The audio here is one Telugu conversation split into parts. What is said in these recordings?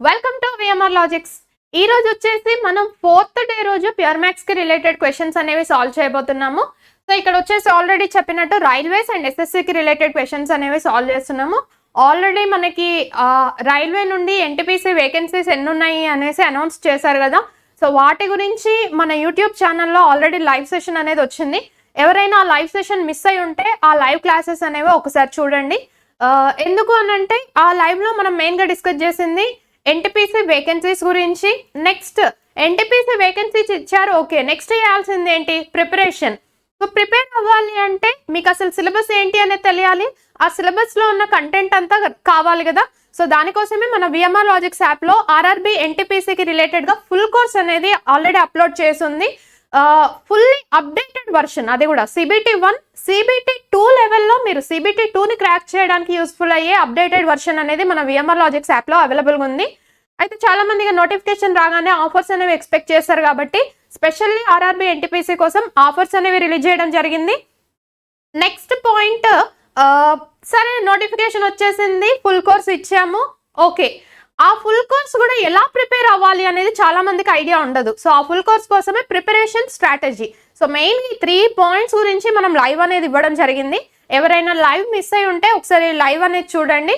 Welcome to VMR logics. ఈ రోజు వచ్చేసి మనం 4th డే రోజు ప్యూర్ మ్యాథ్స్ కి రిలేటెడ్ క్వశ్చన్స్ అనేవి సాల్వ్ చేయబోతున్నాము. సో ఇక్కడ వచ్చేసి ఆల్రెడీ చెప్పినట్టు రైల్వేస్ అండ్ ఎస్ఎస్సి కి రిలేటెడ్ క్వశ్చన్స్ అనేవి సాల్వ్ చేస్తున్నాము. ఆల్రెడీ మనకి రైల్వే నుండి ఎన్టీపీసీ వేకెన్సీస్ ఎన్ని ఉన్నాయి అనేసి అనౌన్స్ చేశారు కదా. సో వాటి గురించి మన యూట్యూబ్ ఛానల్లో ఆల్రెడీ లైవ్ సెషన్ అనేది వచ్చింది. ఎవరైనా లైవ్ సెషన్ మిస్ అయి ఉంటే ఆ లైవ్ క్లాసెస్ అనేవి ఒకసారి చూడండి. ఎందుకు అనంటే ఆ లైవ్లో మనం మెయిన్గా డిస్కస్ చేసింది ఎన్టీపీసీ వేకెన్సీస్ గురించి. నెక్స్ట్ ఎన్టీపీసీ వేకెన్సీస్ ఇచ్చారు, ఓకే, నెక్స్ట్ చేయాల్సింది ఏంటి? ప్రిపరేషన్. సో ప్రిపేర్ అవ్వాలి అంటే మీకు అసలు సిలబస్ ఏంటి అనేది తెలియాలి. ఆ సిలబస్లో ఉన్న కంటెంట్ అంతా కావాలి కదా. సో దానికోసమే మన విఎంఆర్ లాజిక్స్ యాప్లో ఆర్ఆర్బీ ఎన్టీపీసీకి రిలేటెడ్గా ఫుల్ కోర్స్ అనేది ఆల్రెడీ అప్లోడ్ చేసింది. ఫుల్లీ అప్డేటెడ్ వర్షన్, అది కూడా CBT 1 CBT 2 లెవెల్లో మీరు CBT 2ని క్రాక్ చేయడానికి యూస్ఫుల్ అయ్యే అప్డేటెడ్ వర్షన్ అనేది మన విఎంఆర్ లాజిక్స్ యాప్లో అవైలబుల్గా ఉంది. అయితే చాలా మందికి నోటిఫికేషన్ రాగానే ఆఫర్స్ అనేవి ఎక్స్పెక్ట్ చేస్తారు కాబట్టి స్పెషల్లీ ఆర్ఆర్బీ ఎన్టీపీసీ కోసం ఆఫర్స్ అనేవి రిలీజ్ చేయడం జరిగింది. నెక్స్ట్ పాయింట్, సరే నోటిఫికేషన్ వచ్చేసింది, ఫుల్ కోర్స్ ఇచ్చాము, ఓకే, ఆ ఫుల్ కోర్స్ కూడా ఎలా ప్రిపేర్ అవ్వాలి అనేది చాలా మందికి ఐడియా ఉండదు. సో ఆ ఫుల్ కోర్స్ కోసమే ప్రిపరేషన్ స్ట్రాటజీ. సో మెయిన్ ఈ 3 పాయింట్స్ గురించి మనం లైవ్ అనేది ఇవ్వడం జరిగింది. ఎవరైనా లైవ్ మిస్ అయి ఉంటే ఒకసారి లైవ్ అనేది చూడండి.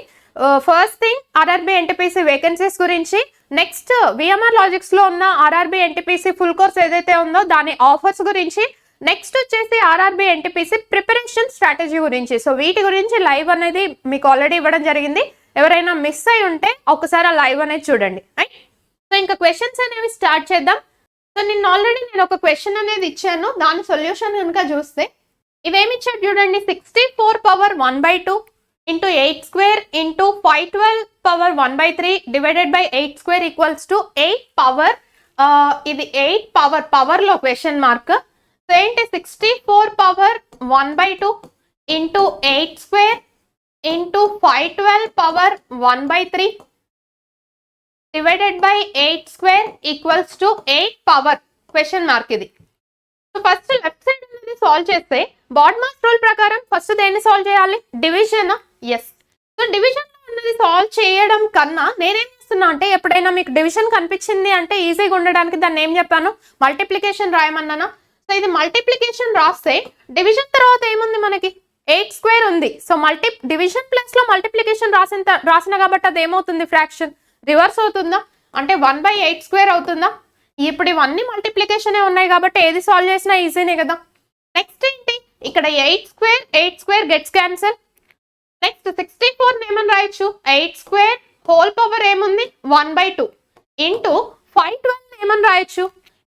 First thing RRB NTPC vacancies గురించి, నెక్స్ట్ విఎంఆర్ లాజిక్స్లో ఉన్న ఆర్ఆర్బీ ఎన్టీపీసీ ఫుల్ కోర్స్ ఏదైతే ఉందో దాని ఆఫర్స్ గురించి, నెక్స్ట్ వచ్చేసి ఆర్ఆర్బీ ఎన్టీపీసీ ప్రిపరేషన్ స్ట్రాటజీ గురించి. సో వీటి గురించి లైవ్ అనేది మీకు ఆల్రెడీ ఇవ్వడం జరిగింది. ఎవరైనా మిస్ అయి ఉంటే ఒకసారి ఆ లైవ్ అనేది చూడండి. రైట్, సో ఇంకా క్వశ్చన్స్ అనేవి స్టార్ట్ చేద్దాం. సో నేను ఆల్రెడీ ఒక క్వశ్చన్ అనేది ఇచ్చాను, దాని సొల్యూషన్ కనుక చూస్తే ఇవేమి ఇచ్చాడు చూడండి. 64 power 1/2 into 8 square into 512 power 1/3 divided by 8 square equals to 8 power, ఇది 8 పవర్, పవర్లో క్వశ్చన్ మార్క్. సో ఏంటి 64 power 1/2 into 8 square into 512 power 1/3 divided by 8 square equals to 8 power question mark ఇది. సో ఫస్ట్ లెఫ్ట్ సైడ్ అనేది సాల్వ్ చేస్తే బాడ్మాస్ రూల్ ప్రకారం ఫస్ట్ దేన్ని సాల్వ్ చేయాలి? డివిజన్. ఎస్, సో డివిజన్ అనేది సాల్వ్ చేయడం కన్నా నేనేం చేస్తున్నా అంటే, ఎప్పుడైనా మీకు డివిజన్ కనిపించింది అంటే ఈజీగా ఉండడానికి దాన్ని ఏం చెప్పాను? మల్టిప్లికేషన్ రాయమన్నానా? సో ఇది మల్టిప్లికేషన్ రాస్తే డివిజన్ తర్వాత ఏముంది మనకి? 8 స్క్వేర్ ఉంది. సో డివిజన్ ప్లస్ లో మల్టిప్లికేషన్ రాసిన కాబట్టి అది ఏమవుతుంది? ఫ్రాక్షన్ రివర్స్ అవుతుందా? అంటే 1/8 స్క్వేర్ అవుతుందా? ఇప్పుడు ఇవన్నీ మల్టిప్లికేషన్ ఉన్నాయి కాబట్టి ఏది సాల్వ్ చేసినా ఈజీనే కదా. నెక్స్ట్ ఏంటి? ఇక్కడ 8 స్క్వేర్ గెట్స్ క్యాన్సల్. నెక్స్ట్ 64 ఏమని రాయొచ్చు? 8 స్క్వేర్ హోల్ పవర్ ఏముంది? 1/2 ఇంటూ 512 ఏమని రాయొచ్చు?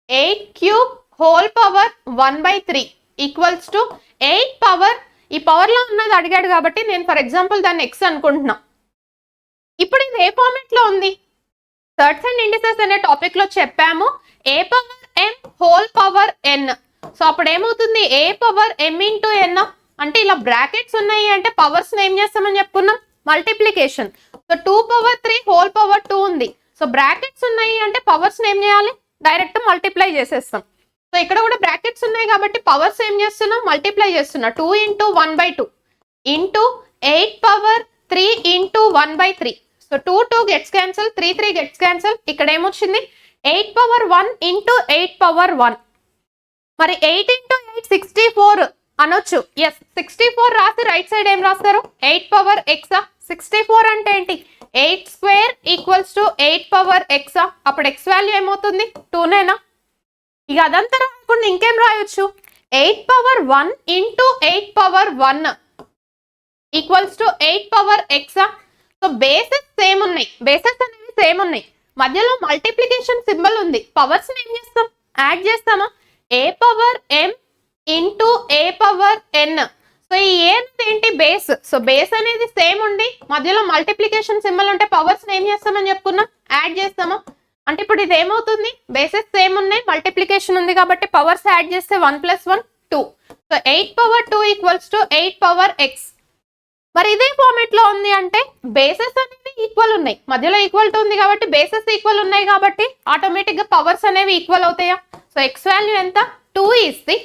8 cube whole power 1/3 equals to 8 power. ఈ పవర్లో ఉన్నది అడిగాడు కాబట్టి నేను ఫర్ ఎగ్జాంపుల్ దాన్ని ఎక్స్ అనుకుంటున్నా. ఇప్పుడు ఇది ఏ ఫార్మేట్ లో ఉంది? సర్ట్స్ అండ్ ఇండిసెస్ అనే టాపిక్ లో చెప్పాము, a power m whole power n. So అప్పుడు ఏమవుతుంది? A power m into n. అంటే ఇలా బ్రాకెట్స్ ఉన్నాయి అంటే పవర్స్ ఏం చేస్తామని చెప్పుకున్నాం? Multiplication. So 2 power 3 whole power 2 ఉంది. సో బ్రాకెట్స్ ఉన్నాయి అంటే పవర్స్ ఏం చేయాలి? డైరెక్ట్ మల్టిప్లై చేసేస్తాం. సో ఇక్కడ కూడా బ్రాకెట్స్ ఉన్నాయి కాబట్టి పవర్స్ ఏం చేస్తున్నాం? మల్టిప్లై చేస్తున్నా. 2 into 1/2 into 8 power 3 into 1/3. So 2 gets cancel, 3 gets cancel. ఇక్కడ ఏమొచ్చింది? 8 పవర్ 1 ఇంటూ 8 పవర్ 1. మరి 8 ఇంటూ 8 64 అనొచ్చు. ఎస్, 64 రాసి రైట్ సైడ్ ఏం రాస్తారు? 8 పవర్ ఎక్సా. 64 అంటే ఏంటి? 8 స్క్వేర్ ఈక్వల్స్ టు 8 పవర్ ఎక్సా. అప్పుడు ఎక్స్ వాల్యూ ఏమవుతుంది? 2నేనా? ఇక అదంతా రాకుండా ఇంకేం రాయొచ్చు? 8 power 1 into 8 power 1 equals to 8 power ఎక్సా. సో బేసెస్ సేమ్ ఉన్నాయి, బేసెస్ అనేవి సేమ్ ఉన్నాయి, మధ్యలో మల్టిప్లికేషన్ సింబల్ ఉంది. పవర్స్ ఏం చేస్తాం? యాడ్ చేస్తామా? ఏ power m into a power n. So ఈ ఏ అనేది ఏంటి? బేస్. సో బేస్ అనేది సేమ్ ఉండి మధ్యలో మల్టిప్లికేషన్ సింబల్ ఉంటే పవర్స్ ఏం చేస్తామని చెప్పుకున్నాం? యాడ్ చేస్తామా? అంటే ఇప్పుడు ఇది ఏమవుతుంది? బేసెస్ సేమ్ ఉన్నాయి, మల్టిప్లికేషన్ ఉంది కాబట్టి పవర్స్ యాడ్ చేస్తే 1 + 1 2. So 8 power 2 equals to 8 power X. మరి ఇదే ఫార్మేట్ లో ఉంది అంటే బేసెస్ అనేవి ఈక్వల్ ఉన్నాయి, మధ్యలో ఈక్వల్ టు ఉంది కాబట్టి బేసెస్ ఈక్వల్ ఉన్నాయి కాబట్టి ఆటోమేటిక్ గా పవర్స్ అనేవి ఈక్వల్ అవుతాయా? సో ఎక్స్ వాల్యూ ఎంత? 2 is the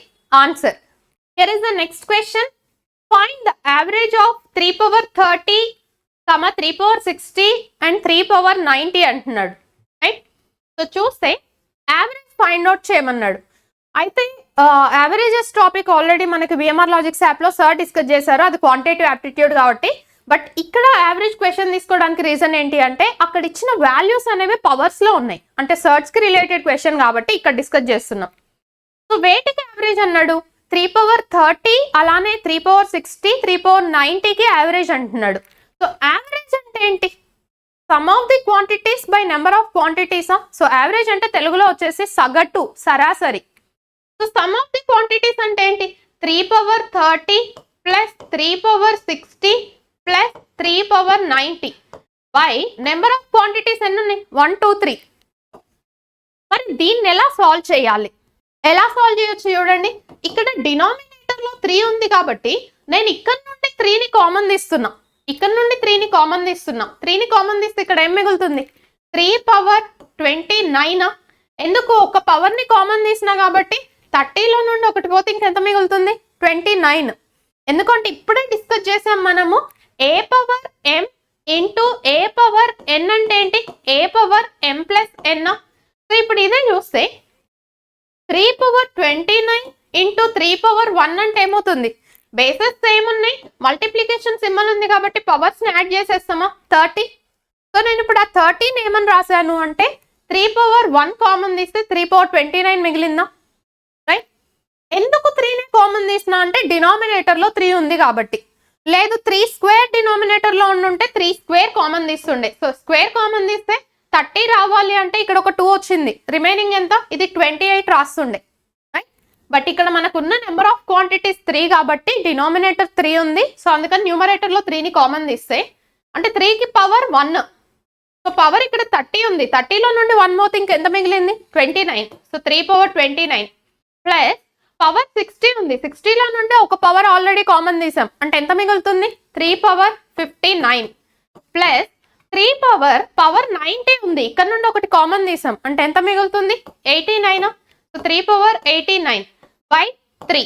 answer. Here is the next question. Find the average of 3 power 30 3 power 60 and 3 power 90 అంటున్నాడు, రైట్? సో చూస్తే యావరేజ్ ఫైండ్ అవుట్ చేయమన్నాడు. అయితే యావరేజెస్ టాపిక్ ఆల్రెడీ మనకి విఎంఆర్ లాజిక్స్ యాప్లో సార్ డిస్కస్ చేశారు, అది క్వాంటిటేటివ్ యాప్టిట్యూడ్ కాబట్టి. బట్ ఇక్కడ యావరేజ్ క్వశ్చన్ తీసుకోవడానికి రీజన్ ఏంటి అంటే అక్కడ ఇచ్చిన వాల్యూస్ అనేవి పవర్స్లో ఉన్నాయి, అంటే సర్చ్కి రిలేటెడ్ క్వశ్చన్ కాబట్టి ఇక్కడ డిస్కస్ చేస్తున్నాం. సో వేటికి యావరేజ్ అన్నాడు? 3 పవర్ 30, అలానే 3 పవర్ 60, 3 పవర్ 90కి యావరేజ్ అంటున్నాడు. సో యావరేజ్ అంటే ఏంటి? Sum of the quantities by number of క్వాంటిటీసా? సో యావరేజ్ అంటే తెలుగులో వచ్చేసి సగటు, సరాసరి. So sum of the quantities అంటే ఏంటి? 3 power 30 plus 3 power 60 plus 3 power 90 by number of quantities ఎన్ని ఉన్నాయి? 1 2 3. మరి దీన్ని ఎలా సాల్వ్ చేయాలి? ఎలా సాల్వ్ చేయొచ్చు చూడండి. ఇక్కడ డినామినేటర్ లో 3 ఉంది కాబట్టి నేను ఇక్కడ నుండి 3ని కామన్ తీస్తున్నా, ఇక్కడ నుండి 3ని కామన్ తీస్తున్నా. 3ని కామన్ తీస్తే ఇక్కడ ఏం మిగులుతుంది? 3 పవర్ 29. ఎందుకు? ఒక పవర్ ని కామన్ తీసినా కాబట్టి 30లో నుండి ఒకటి పోతే ఇంకెంత మిగులుతుంది? 29. ఎందుకంటే ఇప్పుడే డిస్కస్ చేసాం మనము a power m into a power n అంటే ఏంటి? A power m plus n. So ఇప్పుడు ఇదే చూస్తే 3 పవర్ 29 ఇంటూ 3 పవర్ 1 అంటే ఏమవుతుంది? బేసెస్ సేమ్ ఉన్నాయి, మల్టిప్లికేషన్ సింబల్ ఉంది కాబట్టి పవర్స్ ని యాడ్ చేసేస్తామా? 30. సో నేను ఇప్పుడు ఆ 30ని ఏమని రాశాను అంటే 3 పవర్ 1 కామన్ తీస్తే 3 పవర్ 29 మిగిలిందా, రైట్? ఎందుకు 3ని కామన్ తీసినా అంటే డినామినేటర్ లో 3 ఉంది కాబట్టి. లేదు 3 స్క్వేర్ డినామినేటర్ లో ఉండుంటే 3 స్క్వేర్ కామన్ తీస్తుండే. సో స్క్వేర్ కామన్ తీస్తే 30 రావాలి అంటే ఇక్కడ ఒక 2 వచ్చింది, రిమైనింగ్ ఎంత? ఇది 28 రాస్తుండే, రైట్? బట్ ఇక్కడ మనకున్న నెంబర్ ఆఫ్ క్వాంటిటీస్ 3 కాబట్టి డినామినేటర్ 3 ఉంది. సో అందుకని న్యూమరేటర్ లో 3ని కామన్ తీస్తే అంటే 3కి పవర్ 1. సో పవర్ ఇక్కడ 30 ఉంది, 30లో నుండి 1 మోతే ఇంకెంత మిగిలింది? 29. సో 3 పవర్ 29 ప్లస్ పవర్ 60 ఉంది, 60లో నుండి ఒక పవర్ ఆల్రెడీ కామన్ తీసాం అంటే ఎంత మిగులుతుంది? 3 పవర్ 59 ప్లస్ 3 పవర్ 90 ఉంది, ఇక్కడ నుండి ఒకటి కామన్ తీసాం అంటే ఎంత మిగులుతుంది? 89. So 3 power 89 by 3.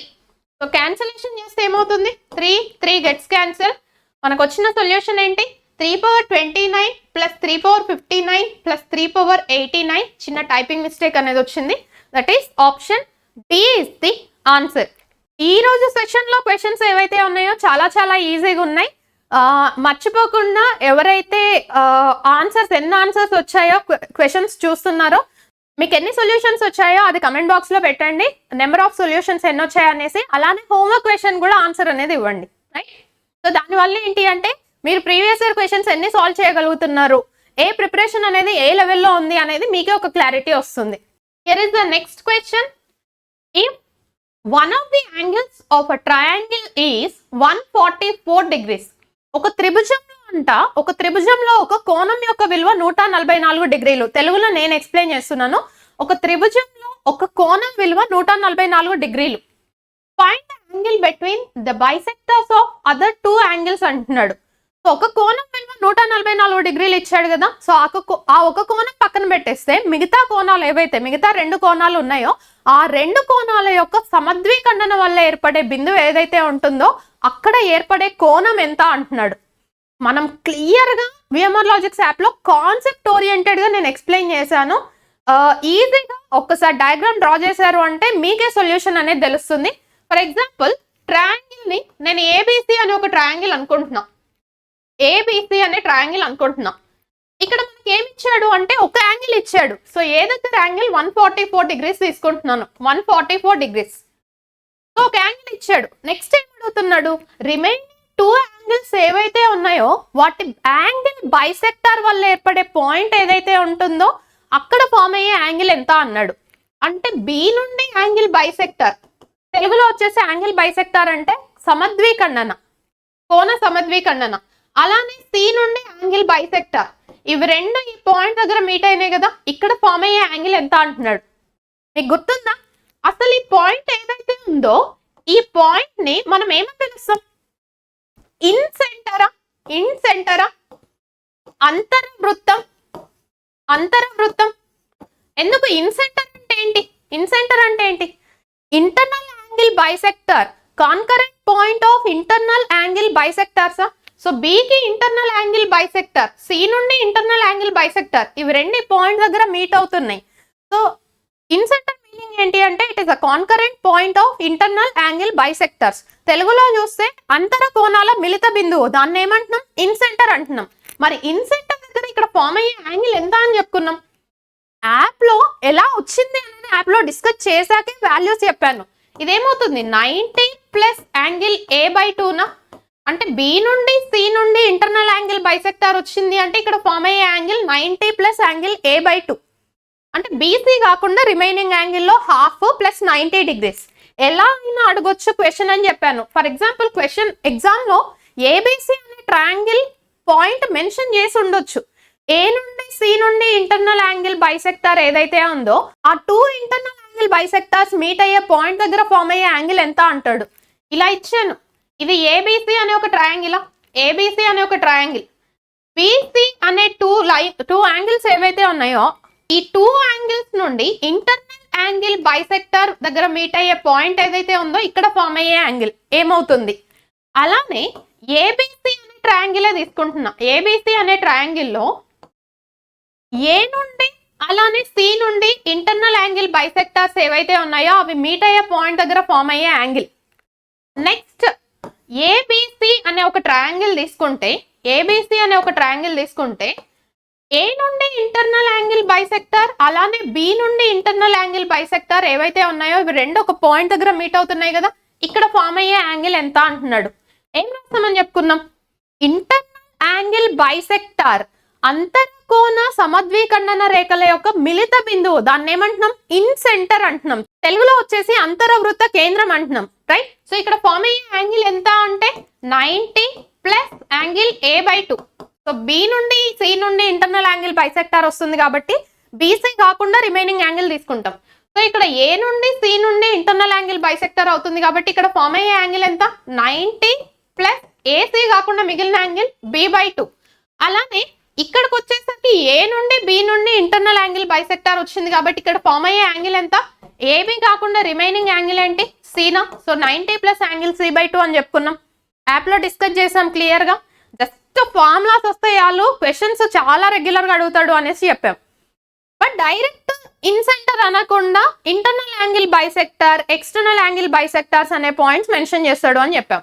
So cancellation చేస్తే ఏమవుతుంది? 3 గెట్స్ క్యాన్సిల్. మనకు వచ్చిన సొల్యూషన్ ఏంటి? 3 power 29 plus 3 power 59 plus 3 power 89. చిన్న టైపింగ్ మిస్టేక్ అనేది వచ్చింది. That is option D is the answer. ఈ రోజు సెషన్ లో క్వశ్చన్స్ ఏవైతే ఉన్నాయో చాలా చాలా ఈజీగా ఉన్నాయి. మర్చిపోకుండా ఎవరైతే ఎన్ని ఆన్సర్స్ వచ్చాయో క్వశ్చన్స్ చూస్తున్నారో, మీకు ఎన్ని సొల్యూషన్స్ వచ్చాయో అది కమెంట్ బాక్స్ లో పెట్టండి. నెంబర్ ఆఫ్ సొల్యూషన్స్ ఎన్ని వచ్చాయి అనేసి, అలానే హోంవర్క్ క్వశ్చన్ కూడా ఆన్సర్ అనేది ఇవ్వండి, రైట్? సో దానివల్ల ఏంటి అంటే మీరు ప్రీవియస్ ఇయర్ క్వశ్చన్స్ ఎన్ని సాల్వ్ చేయగలుగుతున్నారు, ఏ ప్రిపరేషన్ అనేది ఏ లెవెల్లో ఉంది అనేది మీకే ఒక క్లారిటీ వస్తుంది. Here is the next question. If one of the angles of a triangle is 144 degrees. ఒక త్రిభుజంలో ఒక కోణం యొక్క విలువ 144 డిగ్రీలు. తెలుగులో నేను ఎక్స్ప్లెయిన్ చేస్తున్నాను. ఒక త్రిభుజంలో ఒక కోణం విలువ 144 డిగ్రీలు. Find the angle between the bisectors of other 2 angles అంటున్నాడు. సో ఒక కోణం విలువ 144 డిగ్రీలు ఇచ్చాడు కదా. సో ఆ ఒక కోణం పక్కన పెట్టేస్తే మిగతా కోణాలు ఏవైతే మిగతా 2 కోణాలు ఉన్నాయో ఆ 2 కోణాల యొక్క సమద్విఖండన వల్ల ఏర్పడే బిందువు ఏదైతే ఉంటుందో అక్కడ ఏర్పడే కోణం ఎంత అంటున్నాడు. మనం క్లియర్ గా విఎంఆర్ లాజిక్స్ యాప్ లో కాన్సెప్ట్ ఓరియంటెడ్ గా నేను ఎక్స్ప్లెయిన్ చేశాను. ఈజీగా ఒక్కసారి డయాగ్రామ్ డ్రా చేశారు అంటే మీకే సొల్యూషన్ అనేది తెలుస్తుంది. ఫర్ ఎగ్జాంపుల్ ట్రయాంగిల్ ని నేను ఏబిసి అనే ఒక ట్రయాంగిల్ అనుకుంటున్నా. ఏబిసి అనే ట్రయాంగిల్ అనుకుంటున్నా. ఇక్కడ మనకి ఏమి ఇచ్చాడు అంటే ఒక యాంగిల్ ఇచ్చాడు. సో ఏదైతే యాంగిల్ 144 degrees తీసుకుంటున్నాను, 144 degrees. సో ఒక యాంగిల్ ఇచ్చాడు. నెక్స్ట్ ఏం అడుగుతున్నాడు? రిమైనింగ్ 2 యాంగిల్స్ ఏవైతే ఉన్నాయో వాటి యాంగిల్ బైసెక్టార్ వల్ల ఏర్పడే పాయింట్ ఏదైతే ఉంటుందో అక్కడ ఫామ్ అయ్యే యాంగిల్ ఎంత అన్నాడు. అంటే బి నుండి యాంగిల్ బైసెక్టార్, తెలుగులో వచ్చేసి యాంగిల్ బైసెక్టార్ అంటే సమద్విఖండన, కోణ సమద్విఖండన. అలానే సి నుండి యాంగిల్ బైసెక్టార్, ఇవి రెండు ఈ పాయింట్ దగ్గర మీట్ అయినాయి కదా, ఇక్కడ ఫామ్ అయ్యే యాంగిల్ ఎంత అంటున్నాడు. మీకు గుర్తుందా? అసలు ఈ పాయింట్ ఏదైతే ఉందో ఈ పాయింట్ ని మనం ఏమని పిలుస్తాం? ఇన్ సెంటరా అంతర్వృత్తం. ఎందుకు ఇన్ సెంటర్ అంటే ఏంటి? Internal angle bisector, concurrent point of internal angle బైసెక్టార్సా. సో బికి ఇంటర్నల్ యాంగిల్ బైసెక్టర్, సి నుండి ఇంటర్నల్ యాంగిల్ బైసెక్టర్, ఇవి రెండు పాయింట్ దగ్గర మీట్ అవుతున్నాయి. సో ఇన్సెంటర్ మీనింగ్ ఏంటి అంటే it is a concurrent point of internal angle bisectors. తెలుగులో చూస్తే అంతర కోణాల మిలిత బిందువు, దాన్ని ఏమంటున్నాం? ఇన్సెంటర్ అంటున్నాం. మరి ఇన్సెంటర్ దగ్గర ఇక్కడ ఫామ్ అయ్యే యాంగిల్ ఎంత అని చెప్పుకున్నాం? యాప్ లో ఎలా వచ్చింది అనేది యాప్ లో డిస్కస్ చేశాకే వాల్యూస్ చెప్పాను. ఇదేమవుతుంది? 90 ప్లస్ యాంగిల్ A/2 అంటే బి నుండి సి నుండి ఇంటర్నల్ యాంగిల్ బైసెక్టర్ వచ్చింది అంటే ఇక్కడ ఫామ్ అయ్యే యాంగిల్ 90 ప్లస్ యాంగిల్ A/2 అంటే బీసీ కాకుండా రిమైనింగ్ యాంగిల్లో హాఫ్ ప్లస్ 90 డిగ్రీస్. ఎలా అయినా అడగొచ్చు క్వశ్చన్ అని చెప్పాను. ఫర్ ఎగ్జాంపుల్ క్వశ్చన్ ఎగ్జామ్ లో ఏబిసి అనే ట్రయాంగిల్ పాయింట్ మెన్షన్ చేసి ఉండొచ్చు. ఏ నుండి సి నుండి ఇంటర్నల్ యాంగిల్ బైసెక్టర్ ఏదైతే ఉందో ఆ 2 ఇంటర్నల్ యాంగిల్ బైసెక్టర్స్ మీట్ అయ్యే పాయింట్ దగ్గర ఫామ్ అయ్యే యాంగిల్ ఎంత అంటాడు. ఇలా ఇచ్చాను. ఇది ఏబిసి అనే ఒక ట్రయాంగిల్, ఏబిసి అనే ఒక ట్రయాంగిల్, బిసి అనే 2 యాంగిల్స్ ఏవైతే ఉన్నాయో ఈ 2 యాంగిల్స్ నుండి ఇంటర్నల్ యాంగిల్ బైసెక్టర్ దగ్గర మీట్ అయ్యే పాయింట్ ఏదైతే ఉందో ఇక్కడ ఫామ్ అయ్యే యాంగిల్ ఏమవుతుంది. అలానే ఏబిసి అనే ట్రయాంగిలే తీసుకుంటున్నా. ఏబిసి అనే ట్రయాంగిల్లో ఏ నుండి అలానే సి నుండి ఇంటర్నల్ యాంగిల్ బైసెక్టర్స్ ఏవైతే ఉన్నాయో అవి మీట్ అయ్యే పాయింట్ దగ్గర ఫామ్ అయ్యే యాంగిల్. నెక్స్ట్ ఏబిసి అనే ఒక ట్రయాంగిల్ తీసుకుంటే, ఏబిసి అనే ఒక ట్రయాంగిల్ తీసుకుంటే ఏ నుండి ఇంటర్నల్ యాంగిల్ బైసెక్టర్ అలానే బి నుండి ఇంటర్నల్ యాంగిల్ బైసెక్టర్ ఏవైతే ఉన్నాయో ఇవి రెండు ఒక పాయింట్ దగ్గర మీట్ అవుతున్నాయి కదా, ఇక్కడ ఫామ్ అయ్యే యాంగిల్ ఎంత అంటున్నాడు. ఏం రాస్తామని చెప్పుకున్నాం? ఇంటర్నల్ యాంగిల్ బైసెక్టర్ అంతర్కోణ సమద్విఖండన రేఖల యొక్క మిలిత బిందువు, దాన్ని ఏమంటున్నాం? ఇన్సెంటర్ అంటున్నాం. తెలుగులో వచ్చేసి అంతరవృత్త కేంద్రం అంటున్నాం, రైట్. సో ఇక్కడ ఫామ్ అయ్యే యాంగిల్ ఎంత అంటే 90 plus angle A/2. So B నుండి సి నుండి ఇంటర్నల్ యాంగిల్ బైసెక్టర్ వస్తుంది కాబట్టి బీసీ కాకుండా రిమైనింగ్ యాంగిల్ తీసుకుంటాం. సో ఇక్కడ ఏ నుండి సి నుండి ఇంటర్నల్ యాంగిల్ బైసెక్టర్ అవుతుంది కాబట్టి ఇక్కడ ఫామ్ అయ్యే యాంగిల్ ఎంత? 90 ప్లస్ ఏసీ కాకుండా మిగిలిన యాంగిల్ B/2. అలానే ఇక్కడికి వచ్చేసరికి ఏ నుండి బి నుండి ఇంటర్నల్ యాంగిల్ బైసెక్టర్ వచ్చింది కాబట్టి ఇక్కడ ఫామ్ అయ్యే యాంగిల్ ఎంత? ఏబి కాకుండా రిమైనింగ్ యాంగిల్ ఏంటి? సీనా. సో 90 ప్లస్ యాంగిల్ C/2 అని చెప్పుకున్నాం. యాప్ లో డిస్కస్ చేసాం క్లియర్ గా. జస్ట్ ఫార్ములాస్ వస్తాయి, వాళ్ళు క్వశ్చన్స్ చాలా రెగ్యులర్ గా అడుగుతాడు అనేసి చెప్పాం. బట్ డైరెక్ట్ ఇన్సెంటర్ అనకుండా internal angle bisector, external angle bisectors అనే పాయింట్స్ మెన్షన్ చేస్తాడు అని చెప్పాం.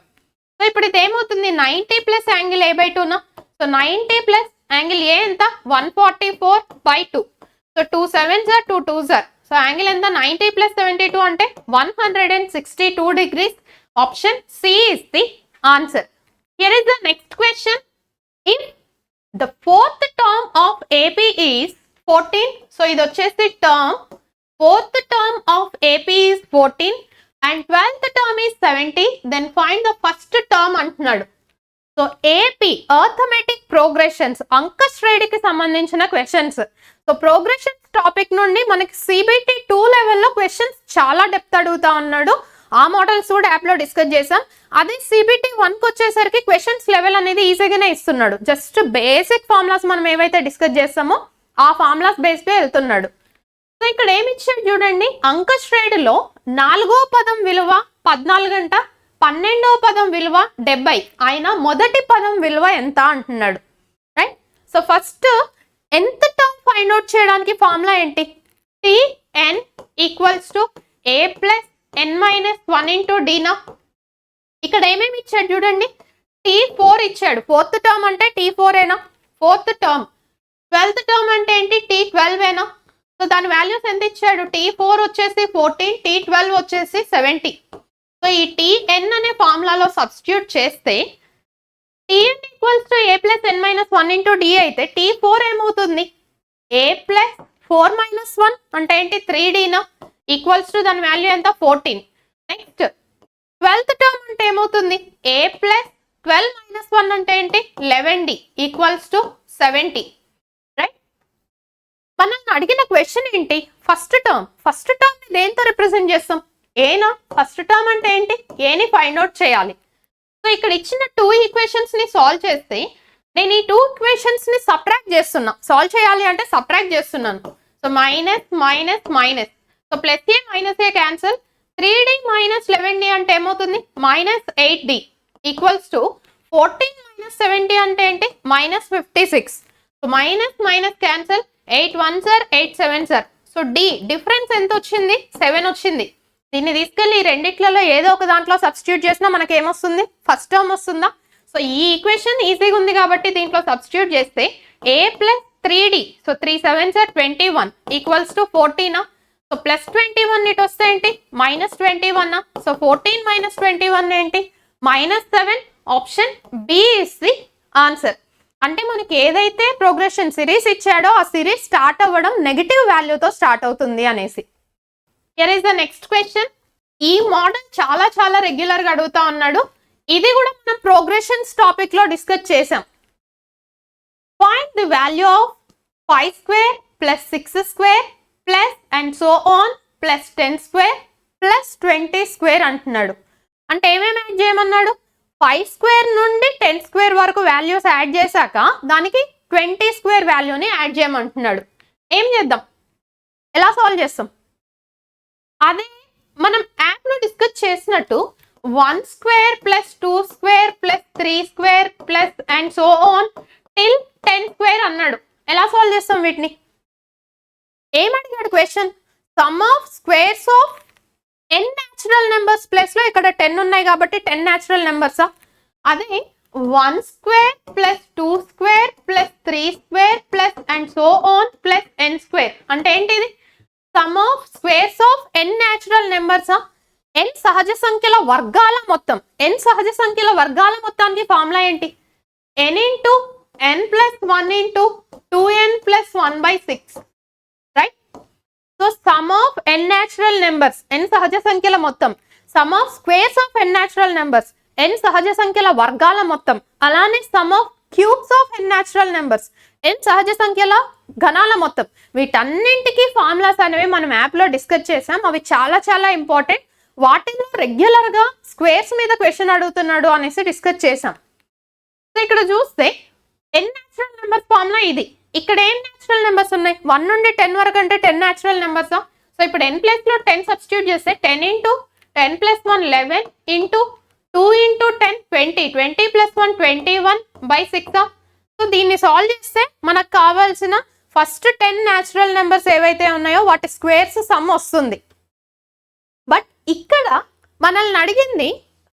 సో ఇప్పుడు ఇది ఏమవుతుంది? 90 plus angle A/2 so 90 plus angle A ఎంత? 144/2. So 2 7s are 2 2s are. So angle ఎంత? 90 ప్లస్ 72 అంటే 162 degrees. Option C is the answer. Here is the next question. If the fourth term of AP is 14, so ఇది వచ్చేసి term, fourth term of AP is 14 and 12th term is 70, then find the first term అంటున్నాడు. సో ఏపీ అర్థమెటిక్ ప్రోగ్రెషన్స్ అంక శ్రేణికి సంబంధించిన క్వశ్చన్స్. సో ప్రోగ్రెషన్స్ టాపిక్ నుండి మనకి CBT 2 లెవెల్లో క్వశ్చన్స్ చాలా డెప్త్ అడుగుతా ఉన్నాడు. ఆ మోడల్స్ కూడా యాప్ లో డిస్కస్ చేసాం. అదే CBT 1కి వచ్చేసరికి క్వశ్చన్స్ లెవెల్ అనేది ఈజీగానే ఇస్తున్నాడు. జస్ట్ బేసిక్ ఫార్ములాస్ మనం ఏవైతే డిస్కస్ చేస్తామో ఆ ఫార్ములాస్ బేస్ పై వెళ్తున్నాడు. సో ఇక్కడ ఏమి ఇచ్చాడు చూడండి. అంక శ్రేణిలో 4వ పదం విలువ 14 అంట, 12వ పదం విలువ 70 అయినా మొదటి పదం విలువ ఎంత అంటున్నాడు, right. So first nth term find out చేయడానికి ఫార్ములా ఏంటి? Tn equals to A plus n minus 1 into డీనా. ఇక్కడ ఏమేమి ఇచ్చాడు చూడండి. T4 ఇచ్చాడు. ఫోర్త్ టర్మ్ అంటే T4 ఏనా? Fourth term. 12th టర్మ్ అంటే ఏంటి? T12 ఏనా? సో దాని వాల్యూస్ ఎంత ఇచ్చాడు? T4 వచ్చేసి 14, T12 వచ్చేసి 70. సో ఈ Tn అనే ఫార్ములాలో సబ్స్టిట్యూట్ చేస్తే Tn equals to A plus n minus 1 into D అయితే T4 ఏమవుతుంది? A ప్లస్ 4 మైనస్ 1 అంటే ఏంటి? 3Dనా ఈక్వల్స్ టు దాని వాల్యూ ఎంత? 14. నెక్స్ట్ 12th టర్మ్ అంటే ఏమవుతుంది? A ప్లస్ 12 మైనస్ 1 అంటే ఏంటి? 11D equals to 70, right. మనల్ని అడిగిన క్వశ్చన్ ఏంటి? ఫస్ట్ టర్మ్ దేంతో రిప్రజెంట్ చేస్తాం? ఏనా. ఫస్ట్ టర్మ్ అంటే ఏంటి? ఏని ఫైండ్ అవుట్ చేయాలి. సో ఇక్కడ ఇచ్చిన 2 ఈక్వేషన్స్ ని సాల్వ్ చేస్తే నేను ఈ 2 ఈక్వేషన్స్ ని సబ్ట్రాక్ట్ చేస్తున్నా. సాల్వ్ చేయాలి అంటే సబ్ట్రాక్ట్ చేస్తున్నాను. So minus minus minus, so plus a minus a cancel. 3D minus 11D అంటే ఏమవుతుంది? Minus 8D equals to 14 minus 70 అంటే ఏంటి? minus 56. So minus minus cancel, 8 1 సార్ 8 7 సార్. సో డి డిఫరెన్స్ ఎంత వచ్చింది? 7 వచ్చింది. దీన్ని తీసుకెళ్ళి ఈ రెండిట్లలో ఏదో ఒక దాంట్లో సబ్స్టిట్యూట్ చేసినా మనకి ఏమొస్తుంది? ఫస్ట్ టర్మ్ వస్తుందా? సో ఈ ఈక్వేషన్ ఈజీగా ఉంది కాబట్టి దీంట్లో సబ్స్టిట్యూట్ చేస్తే a plus 3d, so 3 7 sir 21 equals to 14. So plus 21 ఇటు వస్తే ఏంటి? మైనస్ 21. సో 14 మైనస్ 21 ఏంటి? -7. Option B is the answer. అంటే మనకి ఏదైతే ప్రోగ్రెషన్ సిరీస్ ఇచ్చాడో ఆ సిరీస్ స్టార్ట్ అవ్వడం నెగటివ్ వాల్యూతో స్టార్ట్ అవుతుంది అనేసి. Here is the next question. ఈ మోడల్ చాలా చాలా రెగ్యులర్ గా అడుగుతా ఉన్నాడు. ఇది కూడా మనం ప్రోగ్రెషన్స్ టాపిక్ లో డిస్కస్ చేసాం. Find the value of 5 square plus 6 square plus and so on plus 10 square plus 20 square అంటున్నాడు. అంటే ఏమేమి యాడ్ చేయమన్నాడు? 5 స్క్వేర్ నుండి 10 స్క్వేర్ వరకు వాల్యూస్ యాడ్ చేశాక దానికి 20 స్క్వేర్ వాల్యూని యాడ్ చేయమంటున్నాడు. ఏం చేద్దాం? ఎలా సాల్వ్ చేస్తాం? అదే మనం యాప్లో డిస్కస్ చేసినట్టు 1 square plus 2 square plus 3 square plus and so on till 10 square అన్నాడు. ఎలా సాల్వ్ చేస్తాం వీటిని? ఏమడిగాడు question? Sum of squares of n natural numbers plus లో ఇక్కడ 10 ఉన్నాయి కాబట్టి 10 న్యాచురల్ నెంబర్సా? అదే 1 square plus 2 square plus 3 square plus and so on plus n square అంటే ఏంటిది? Sum of squares of n natural నెంబర్సా? n సహజ సంఖ్యల వర్గాల మొత్తం. n సహజ సంఖ్యల వర్గాల మొత్తానికి ఫార్ములా ఏంటి? n into n plus 1 into 2n plus 1/6. So sum of n natural numbers, n సహజ సంఖ్యల మొత్తం. Some of squares of n natural numbers, n సహజ సంఖ్యల వర్గాల మొత్తం. అలానే some of cubes of n natural numbers, n సహజ సంఖ్యల ఘనాల మొత్తం. వీటన్నింటికి ఫార్ములాస్ అనేవి మనం యాప్లో డిస్కస్ చేసాం. అవి చాలా చాలా ఇంపార్టెంట్. వాటిలో రెగ్యులర్ గా స్క్వేర్స్ మీద క్వశ్చన్ అడుగుతున్నాడు అనేసి డిస్కస్ చేసాం. సో ఇక్కడ చూస్తే n న్యాచురల్ నెంబర్స్ ఫార్ములా ఇది. ఇక్కడ ఏం న్యాచురల్ నెంబర్స్ ఉన్నాయి? 1 నుండి 10 వరకు అంటే 10 న్యాచురల్ నెంబర్స్. సో ఇప్పుడు n ప్లస్ లో 10 సబ్స్టిట్యూట్ చేస్తే 10 into 10 plus 1 11 into 2 into 10 20 20 plus 1 21/6. So దీన్ని సాల్వ్ చేస్తే మనకు కావాల్సిన ఫస్ట్ 10 న్యాచురల్ నెంబర్స్ ఏవైతే ఉన్నాయో వాటి స్క్వేర్స్ సమ్ వస్తుంది. బట్ ఇక్కడ మనల్ని అడిగింది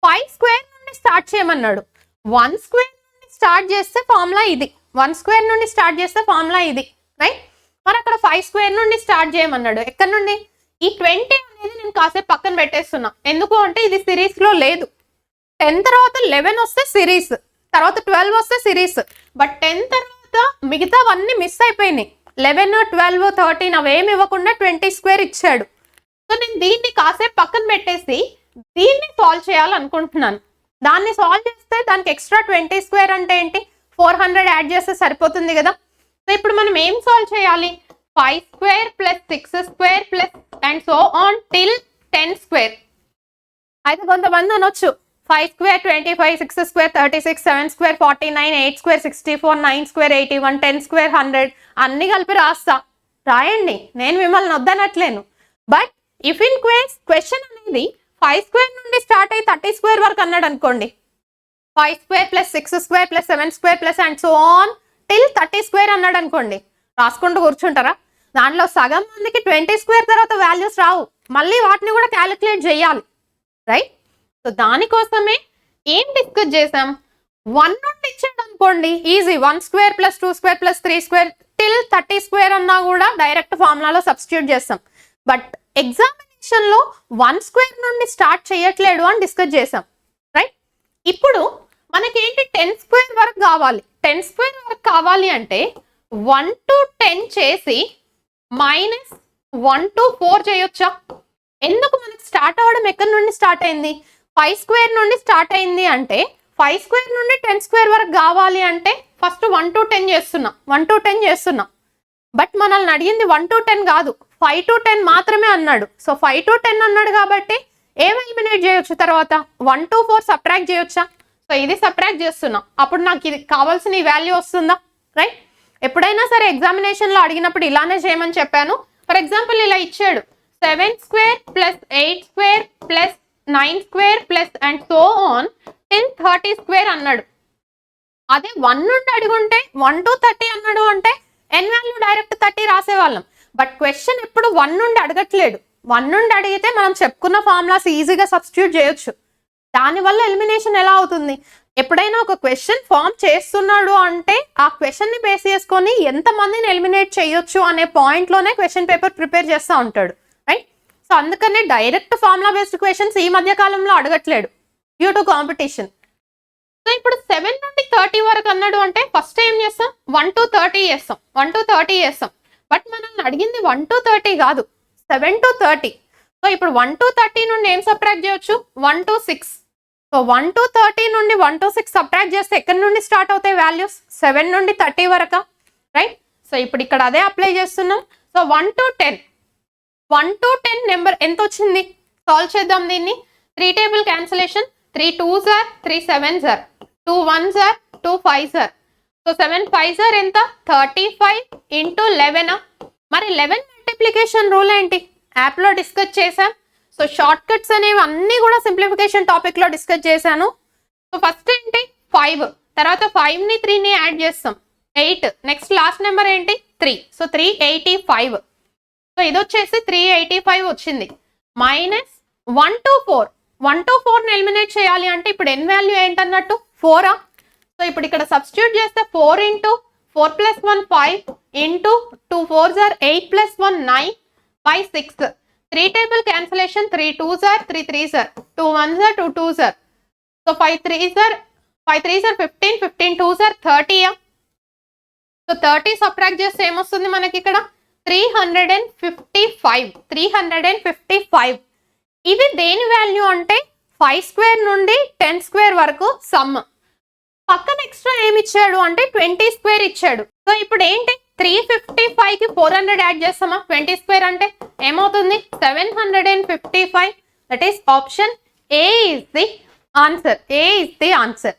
5 స్క్వేర్ నుండి స్టార్ట్ చేయమన్నాడు. 1 స్క్వేర్ నుండి స్టార్ట్ చేస్తే ఫార్ములా ఇది. 1 స్క్వేర్ నుండి స్టార్ట్ చేస్తే ఫార్ములా ఇది, రైట్? మరి అక్కడ 5 స్క్వేర్ నుండి స్టార్ట్ చేయమన్నాడు. ఎక్కడ నుండి? ఈ 20 అనేది నేను కాసేపు పక్కన పెట్టేస్తున్నా. ఎందుకు అంటే ఇది సిరీస్ లో లేదు. 10 తర్వాత 11 వస్తే సిరీస్, తర్వాత 12 వస్తే సిరీస్. బట్ 10 తర్వాత మిగతావన్నీ మిస్ అయిపోయినాయి. 11 12 13 అవేమి ఇవ్వకుండా 20 స్క్వేర్ ఇచ్చాడు. సో నేను దీన్ని కాసేపు పక్కన పెట్టేసి దీన్ని సాల్వ్ చేయాలనుకుంటున్నాను. దాన్ని సాల్వ్ చేస్తే దానికి ఎక్స్ట్రా 20 స్క్వేర్ అంటే ఏంటి? 400 యాడ్ చేస్తే సరిపోతుంది కదా. సో ఇప్పుడు మనం ఏం సాల్వ్ చేయాలి? 5 square plus 6 square plus and so on till 10 square. అయితే కొంతమంది అనొచ్చు 5 square 25, 6 square 36, 7 square 49, 8 square 64, 9 square 81, 10 square 100 అన్ని కలిపి రాస్తా. రాయండి, నేను మిమ్మల్ని వద్దనట్లేను. But if in case question అనేది 5 స్క్వేర్ నుండి స్టార్ట్ అయ్యి 30 స్క్వేర్ వరకు అన్నాడు అనుకోండి, 5 square plus 6 square plus 7 square plus and so on till 30 square అన్నాడు అనుకోండి, రాసుకుంటూ కూర్చుంటారా? దాంట్లో సగం మందికి 20 స్క్వేర్ తర్వాత వాల్యూస్ రావు, మళ్ళీ వాటిని కూడా క్యాలిక్యులేట్ చేయాలి, రైట్? సో దానికోసమే ఏం డిస్కస్ చేసాం? 1 నుండి ఇచ్చాడు అనుకోండి easy, 1 square plus 2 square plus 3 square till 30 square అన్నా కూడా డైరెక్ట్ ఫార్ములాలో సబ్స్టిట్యూట్ చేస్తాం. బట్ ఎగ్జామినేషన్ లో 1 స్క్వేర్ నుండి స్టార్ట్ చేయట్లేడు అని డిస్కస్ చేసాం, రైట్? ఇప్పుడు మనకేంటి 10 స్క్వేర్ వరకు కావాలి. 10 స్క్వేర్ వరకు కావాలి అంటే 1 to 10 చేసి మైనస్ 1 to 4 చేయొచ్చా? ఎందుకు? మనకి స్టార్ట్ అవ్వడం ఎక్కడి నుండి స్టార్ట్ అయింది? 5 స్క్వేర్ నుండి స్టార్ట్ అయింది. అంటే 5 స్క్వేర్ నుండి 10 స్క్వేర్ వరకు కావాలి అంటే ఫస్ట్ 1 to 10 చేస్తున్నా, 1 to 10 చేస్తున్నా. బట్ మనల్ని అడిగింది 1 to 10 కాదు, 5 to 10 మాత్రమే అన్నాడు. సో 5 to 10 అన్నాడు కాబట్టి ఏం ఎలిమినేట్ చేయొచ్చు? తర్వాత 1 to 4 సబ్ట్రాక్ట్ చేయొచ్చా? సో ఇది సబ్ట్రాక్ట్ చేస్తున్నా, అప్పుడు నాకు ఇది కావాల్సిన ఈ వాల్యూ వస్తుందా, రైట్? ఎప్పుడైనా సరే ఎగ్జామినేషన్ లో అడిగినప్పుడు ఇలానే చేయమని చెప్పాను. ఫర్ ఎగ్జాంపుల్ ఇలా ఇచ్చాడు 7 square plus 8 square plus 9 square plus and so on till 30 square అన్నాడు. అదే 1 నుండి అడుగుంటే 1 to 30 అన్నాడు అంటే n వాల్యూ డైరెక్ట్ 30 రాసేవాళ్ళం. బట్ క్వశ్చన్ ఎప్పుడు 1 నుండి అడగట్లేడు. 1 నుండి అడిగితే మనం చెప్పుకున్న ఫార్ములాస్ ఈజీగా సబ్స్టిట్యూట్ చేయొచ్చు. దానివల్ల ఎలిమినేషన్ ఎలా అవుతుంది? ఎప్పుడైనా ఒక క్వశ్చన్ ఫామ్ చేస్తున్నాడు అంటే ఆ క్వశ్చన్ ని బేస్ చేసుకొని ఎంతమందిని ఎలిమినేట్ చేయొచ్చు అనే పాయింట్ లోనే క్వశ్చన్ పేపర్ ప్రిపేర్ చేస్తూ ఉంటాడు, రైట్? సో అందుకనే డైరెక్ట్ ఫార్ములా బేస్డ్ క్వశ్చన్స్ ఈ మధ్య కాలంలో అడగట్లేడు డ్యూ టు కాంపిటీషన్. సో ఇప్పుడు 7 నుండి 30 వరకు అన్నాడు అంటే ఫస్ట్ ఏం చేస్తాం? 1 to 30 చేస్తాం. 1 to 30 చేస్తాం. బట్ మనల్ని అడిగింది 1 to 30 కాదు, 7 to 30. సో ఇప్పుడు 1 to 30 నుండి ఏం సబ్ట్రాక్ట్ చేయొచ్చు? 1 to 6. సో 1 to 30 నుండి 1 to 6 సబ్ట్రాక్ట్ చేస్తే ఎక్కడి నుండి స్టార్ట్ అవుతాయి వాల్యూస్? 7 నుండి 30 వరకు, రైట్? సో ఇప్పుడు ఇక్కడ అదే అప్లై చేస్తున్నాం. So 1 to 10. 1 to 10 నెంబర్ ఎంత వచ్చింది? సాల్వ్ చేద్దాం దీన్ని. 3 table cancellation. 3 2s are 3 7s are 2 1s are 2 5s are. So 7 5s are ఎంత? 35 into 11. మరి 11 మల్టిప్లికేషన్ రూల్ ఏంటి? యాప్లో డిస్కస్ చేశాం. సో షార్ట్ కట్స్ అనేవి అన్నీ కూడా సింప్లిఫికేషన్ టాపిక్లో డిస్కస్ చేశాను. సో ఫస్ట్ ఏంటి? 5. తర్వాత 5ని 3ని యాడ్ చేస్తాం 8. నెక్స్ట్ లాస్ట్ నెంబర్ ఏంటి? 3. సో 385. సో ఇది వచ్చేసి 385 వచ్చింది. Minus 1 to 4. 1 to 4ని ఎలిమినేట్ చేయాలి అంటే ఇప్పుడు n వాల్యూ ఏంటన్నట్టు? 4. సో ఇప్పుడు ఇక్కడ సబ్స్టిట్యూట్ చేస్తే 4 into 4 plus 1 5 into 2 4s are 8 plus 1 9 by 6. 3 table cancellation. 3 2s are 3 3s are 2 1s are 2 2s are. So 5 3s are 15 15 2s are 30. So 30 subtract చేస్తే ఏమొస్తుంది మనకి ఇక్కడ? 355. ఇది దేని వాల్యూ అంటే 5 స్క్వేర్ నుండి 10 స్క్వేర్ వరకు సమ్. పక్కన ఎక్స్ట్రా ఏమి ఇచ్చాడు అంటే 20 స్క్వేర్ ఇచ్చాడు. సో ఇప్పుడు ఏంటి? 355 కి 400 యాడ్ చేస్తామా? 20 స్క్వేర్ అంటే ఏమవుతుంది? 755. That is option A is the answer. A is the answer.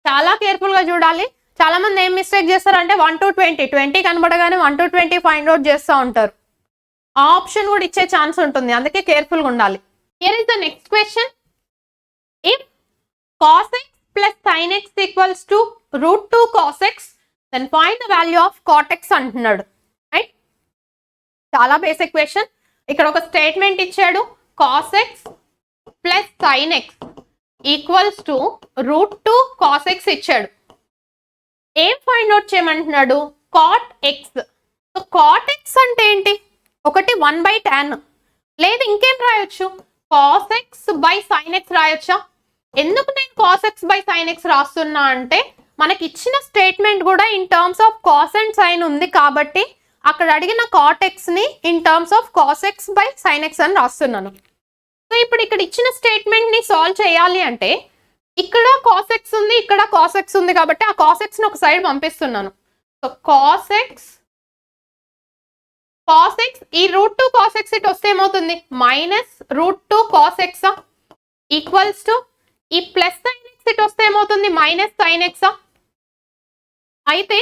చాలా కేర్ఫుల్ గా చూడాలి. చాలా మంది ఏం మిస్టేక్ చేస్తారంటే 1 to 20 కనబడగానే 1 to 20 ఫైండ్ అవుట్ చేస్తూ ఉంటారు. ఆ ఆప్షన్ కూడా ఇచ్చే ఛాన్స్ ఉంటుంది, అందుకే కేర్ఫుల్ గా ఉండాలి. Here is the next question. If cos x plus sin x equals to root 2 cos x, then find the value of cot x అంటున్నాడు, రైట్? చాలా బేసిక్ క్వశ్చన్. ఇక్కడ ఒక స్టేట్మెంట్ ఇచ్చాడు, cos x plus sin x equals to root 2 cos x ఇచ్చాడు. ఏం ఫైండ్ అవుట్ చేయమంటున్నాడు? cot x. So cot x అంటే ఏంటి? ఒకటి 1/tan, లేదు ఇంకేం రాయొచ్చు? cos x by sin x రాయొచ్చా? ఎందుకు నేను cos x by sin x రాస్తున్నా అంటే మనకి ఇచ్చిన స్టేట్మెంట్ కూడా in terms of cos and sin ఉంది కాబట్టి అక్కడ అడిగిన cot x ని in terms of cos x by sin x అని రాస్తున్నాను. సో ఇప్పుడు ఇక్కడ ఇచ్చిన స్టేట్మెంట్ ని సాల్వ్ చేయాలి అంటే ఇక్కడ cos x ఉంది, ఇక్కడ cos x ఉంది కాబట్టి ఆ cos x ని ఒక సైడ్ పంపిస్తున్నాను. సో cos x ఈ రూట్ 2 cos x ఇటు వస్తే ఏమవుతుంది? Minus root 2 cos x equals to ఈ ప్లస్ sin x ఇటు వస్తే ఏమవుతుంది? Minus sin x. అయితే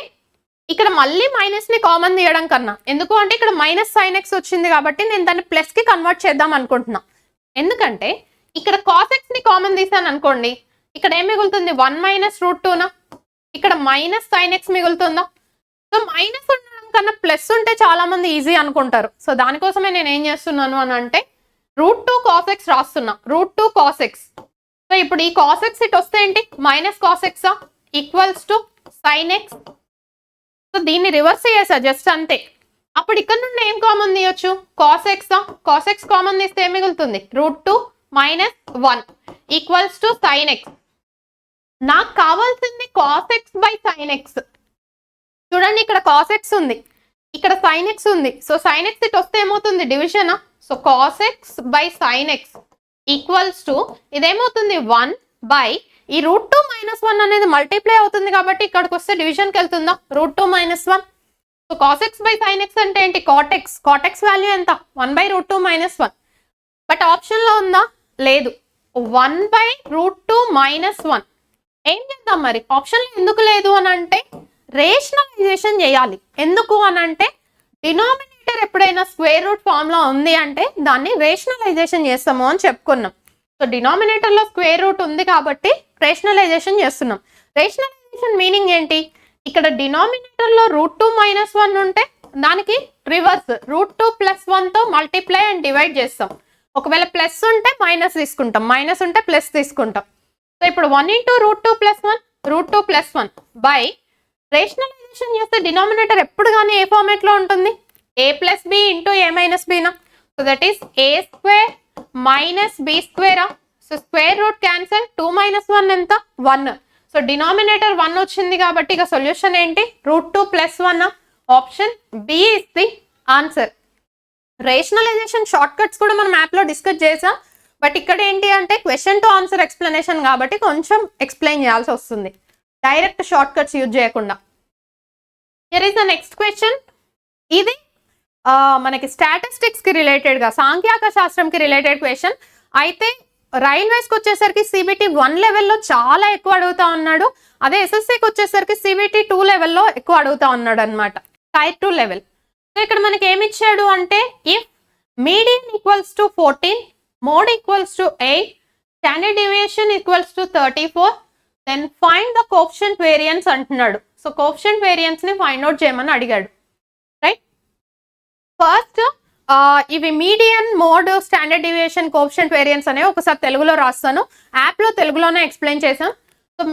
ఇక్కడ మళ్ళీ మైనస్ ని కామన్ తీయడం కన్నా, ఎందుకు అంటే ఇక్కడ మైనస్ sin x వచ్చింది కాబట్టి నేను దాన్ని ప్లస్ కి కన్వర్ట్ చేద్దాం అనుకుంటున్నా. ఎందుకంటే ఇక్కడ cos x ని కామన్ తీసాను అనుకోండి, ఇక్కడ ఏం మిగులుతుంది? 1 మైనస్ రూట్ 2 నా, ఇక్కడ మైనస్ sin x మిగులుతుందా? సో మైనస్ ఉండడం కన్నా ప్లస్ ఉంటే చాలా మంది ఈజీ అనుకుంటారు. సో దానికోసమే నేను ఏం చేస్తున్నాను అని అంటే రూట్ 2 cos x రాస్తున్నా. Root 2 cos x. సో ఇప్పుడు ఈ cos x ఇటు వస్తే ఏంటి? Minus cos x equals to sin x. So దీన్ని రివర్స్ చేసా జస్ట్ అంతే. అప్పుడు ఇక్కడ నుండి ఏం కామన్ తీయొచ్చు? cos x. cos x common తీస్తే ఏం మిగులుతుంది? Root 2 minus 1 equals to sin x. నాకు కావాల్సింది cos x by sin x. చూడండి ఇక్కడ cos x ఉంది, ఇక్కడ sin x ఉంది. సో sin x ఇటు వస్తే ఏమవుతుంది? Division. So cos x by sin x equals to ఇదేమవుతుంది? 1 బై ఈ రూట్ 2 మైనస్ 1 అనేది మల్టిప్లై అవుతుంది కాబట్టి ఇక్కడికి వస్తే డివిజన్కి వెళ్తుందా? Root 2 minus 1. So cos x by sin x అంటే ఏంటి? cot x. cot x value ఎంత? 1 బై రూట్ 2 మైనస్ 1. బట్ ఆప్షన్లో ఉందా? లేదు. 1 బై రూట్ 2 మైనస్ 1. ఏం చేద్దాం మరి? ఆప్షన్లో ఎందుకు లేదు అని అంటే రేషనలైజేషన్ చేయాలి. ఎందుకు అని అంటే డినామినేటర్ ఎప్పుడైనా స్క్వేర్ రూట్ ఫార్ములా ఉంది అంటే దాన్ని రేషనలైజేషన్ చేస్తాము అని చెప్పుకున్నాం. సో డినామినేటర్లో స్క్వేర్ రూట్ ఉంది కాబట్టి రేషనలైజేషన్ చేస్తున్నాం. రేషనలైజేషన్ రేషనలైజేషన్ మీనింగ్ ఏంటి? ఇక్కడ డినామినేటర్ లో √2 - 1 ఉంటే దానికి రివర్స్ √2 + 1 తో మల్టిప్లై అండ్ డివైడ్ చేస్తాం. ఒకవేళ ప్లస్ ఉంటే మైనస్ తీసుకుంటాం, మైనస్ ఉంటే ప్లస్ తీసుకుంటాం. సో ఇప్పుడు 1 × √2 + 1 √2 + 1 బై రేషనలైజేషన్ చేస్తే డినామినేటర్ ఎప్పుడు కానీ ఏ ఫార్మేట్ లో ఉంటుంది? a + b × a - b నా. So that is a² - b². So square root cancel, 2 - 1 ఎంత? 1. సో డినామినేటర్ 1 వచ్చింది కాబట్టి ఇక సొల్యూషన్ ఏంటి? √2 + 1. Option B is the answer. Rationalization shortcuts కూడా మనం యాప్ లో డిస్కస్ చేసాం. బట్ ఇక్కడ ఏంటి అంటే క్వశ్చన్ టు ఆన్సర్ ఎక్స్ప్లెనేషన్ కాబట్టి కొంచెం ఎక్స్ప్లెయిన్ చేయాల్సి వస్తుంది, డైరెక్ట్ షార్ట్ కట్స్ యూజ్ చేయకుండా. Here is the next question. ఇది మనకి స్టాటిస్టిక్స్ కి రిలేటెడ్ గా, సాంఖ్యాక శాస్త్రంకి రిలేటెడ్ క్వశ్చన్. అయితే రైల్వేస్ కి వచ్చేసరికి CBT 1 లెవెల్లో చాలా ఎక్కువ అడుగుతా ఉన్నాడు. అదే SSCకి వచ్చేసరికి CBT 2 లెవెల్లో ఎక్కువ అడుగుతా ఉన్నాడు అనమాట, టైర్ 2 లెవెల్. సో ఇక్కడ మనకి ఏమి ఇచ్చాడు అంటే if median equals to 14, mode equals to 8, standard deviation equals to 34, then find the coefficient variance అంటున్నాడు. సో కోఎఫిషియంట్ వేరియన్స్ ని ఫైండ్ అవుట్ చేయమని అడిగాడు, రైట్? ఫస్ట్ ఇవి median, mode, standard deviation, coefficient variance అనేవి ఒకసారి తెలుగులో రాస్తాను. యాప్ లో తెలుగులోనే ఎక్స్ప్లెయిన్ చేసాం. సో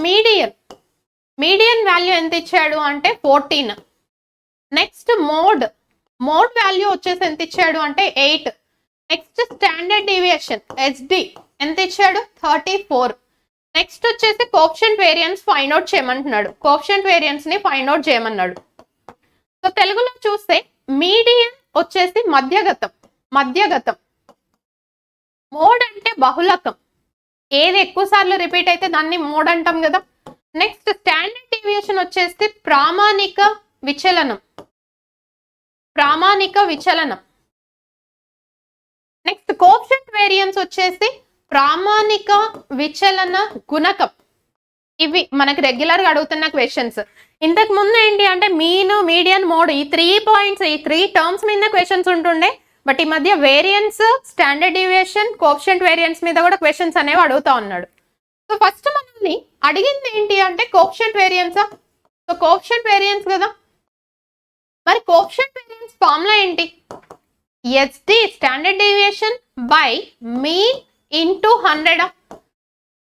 మీడియన్ వాల్యూ ఎంత ఇచ్చాడు అంటే 14. నెక్స్ట్ మోడ్ వాల్యూ వచ్చేసి ఎంత ఇచ్చాడు అంటే 8. నెక్స్ట్ స్టాండర్డ్ డీవియేషన్ SD ఎంత ఇచ్చాడు? 34. నెక్స్ట్ వచ్చేసి కోఎఫిషియంట్ వేరియన్స్ ఫైండ్ అవుట్ చేయమంటున్నాడు. కోఎఫిషియంట్ వేరియన్స్ ని ఫైండ్ అవుట్ చేయమన్నాడు. సో తెలుగులో చూస్తే మీడియన్ వచ్చేసి మధ్యగతం, మోడ్ అంటే బహుళకం, ఏది ఎక్కువ సార్లు రిపీట్ అయితే దాన్ని మోడ్ అంటాం కదా. నెక్స్ట్ స్టాండర్డ్ డీవియేషన్ వచ్చేసి ప్రామాణిక విచలనం. నెక్స్ట్ కోఎఫిషియంట్ వేరియన్స్ వచ్చేసి ప్రామాణిక విచలన గుణకం. ఇవి మనకి రెగ్యులర్ గా అడుగుతున్న క్వశ్చన్స్. ఇంతకు ముందు ఏంటి అంటే మీన్, మీడియన్, మోడ్ ఈ 3 పాయింట్స్, ఈ 3 టర్మ్స్ మీద క్వశ్చన్స్ ఉంటుండే. బట్ ఈ మధ్య variance, standard deviation, coefficient variance మీద కూడా క్వశ్చన్స్ అనేవి అడుగుతా ఉన్నాడు. సో ఫస్ట్ మనల్ని అడిగింది ఏంటి అంటే కోఎఫిషియంట్ వేరియన్సా. సో కోఎఫిషియంట్ వేరియన్స్ కదా, మరి కోఎఫిషియంట్ వేరియన్స్ ఫార్ములా ఏంటి? SD standard deviation by mean into 100.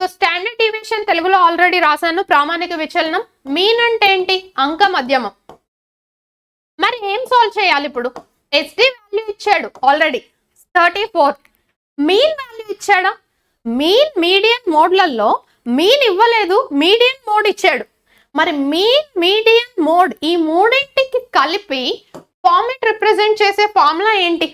So standard deviation తెలుగులో ఆల్రెడీ రాశాను, ప్రామాణిక విచలనం. మీన్ అంటే ఏంటి? అంక మధ్యమం. మరి ఏం సాల్వ్ చేయాలి ఇప్పుడు? SD వాల్యూ ఇచ్చాడు ఆల్రెడీ 34. మీన్ వాల్యూ ఇచ్చాడా? మీన్, మీడియన్, మోడ్లలో మీన్ ఇవ్వలేదు, మీడియన్, మోడ్ ఇచ్చాడు. మరి మీన్, మీడియన్, మోడ్ ఈ మూడింటికి కలిపి ఫార్మేట్ రిప్రజెంట్ చేసే ఫార్ములా ఏంటి?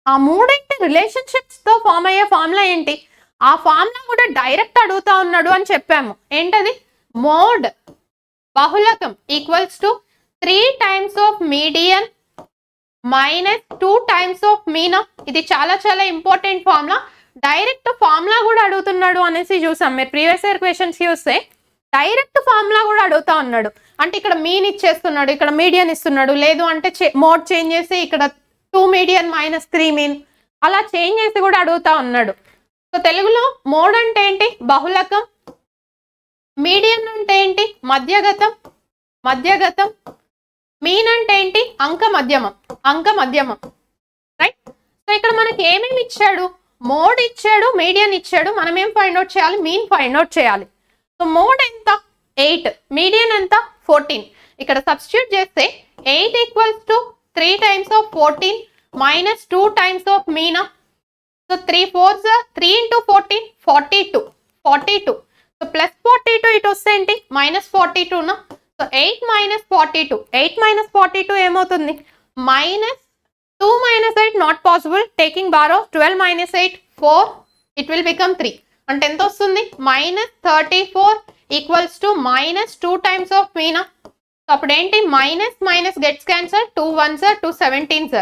ఆ మూడింటి రిలేషన్షిప్స్ తో ఫామ్ అయ్యే ఫార్ములా ఏంటి? ఆ ఫార్ములా కూడా డైరెక్ట్ అడుగుతా ఉన్నాడు అని చెప్పాము. ఏంటది? మోడ్ బహుళకం equals to 3 times of median minus 2 times of mean. ఇది చాలా ఇంపార్టెంట్ ఫార్ములా. డైరెక్ట్ ఫార్ములా కూడా అడుగుతున్నాడు అనేసి చూసాం. మీరు ప్రీవియస్ ఇయర్ క్వశ్చన్స్ చూస్తే డైరెక్ట్ ఫార్ములా కూడా అడుగుతా ఉన్నాడు. అంటే ఇక్కడ మీన్ ఇచ్చేస్తున్నాడు, ఇక్కడ మీడియన్ ఇస్తున్నాడు. లేదు అంటే మోడ్ చేంజ్ చేసి ఇక్కడ 2 మీడియన్ మైనస్ 3 మీన్ అలా చేంజ్ చేసి కూడా అడుగుతా ఉన్నాడు. సో తెలుగులో మోడ్ అంటే ఏంటి? బహుళకం. మీడియన్ అంటే ఏంటి? మధ్యగతం. మీన్ అంటే ఏంటి? అంక మధ్యమం. రైట్? సో ఇక్కడ మనకి ఏమేమి ఇచ్చాడు? మోడ్ ఇచ్చాడు, మీడియన్ ఇచ్చాడు. మనం ఏం ఫైండ్ అవుట్ చేయాలి? మీన్ ఫైండ్ అవుట్ చేయాలి. సో మోడ్ ఎంత? 8. మీడియన్ ఎంత? 14. ఇక్కడ సబ్స్టిట్యూట్ చేస్తే 8 equals to 3 times of 14 minus 2 times of mean. So 3 4s 3 into 14 42. So plus 42 ఇటు వస్తే ఏంటి? మైనస్ 42 నా. So 8 minus 42. 8 minus 42 ఏమవుతుంది? Minus 2 minus 8 not possible. Taking borrow 12 minus 8 4. It will become 3. అంటే ఎంత వస్తుంది? Minus 34 equals to minus 2 times of mean. So అప్పుడు ఏంటి? Minus gets cancel. 2 1s 2 17s.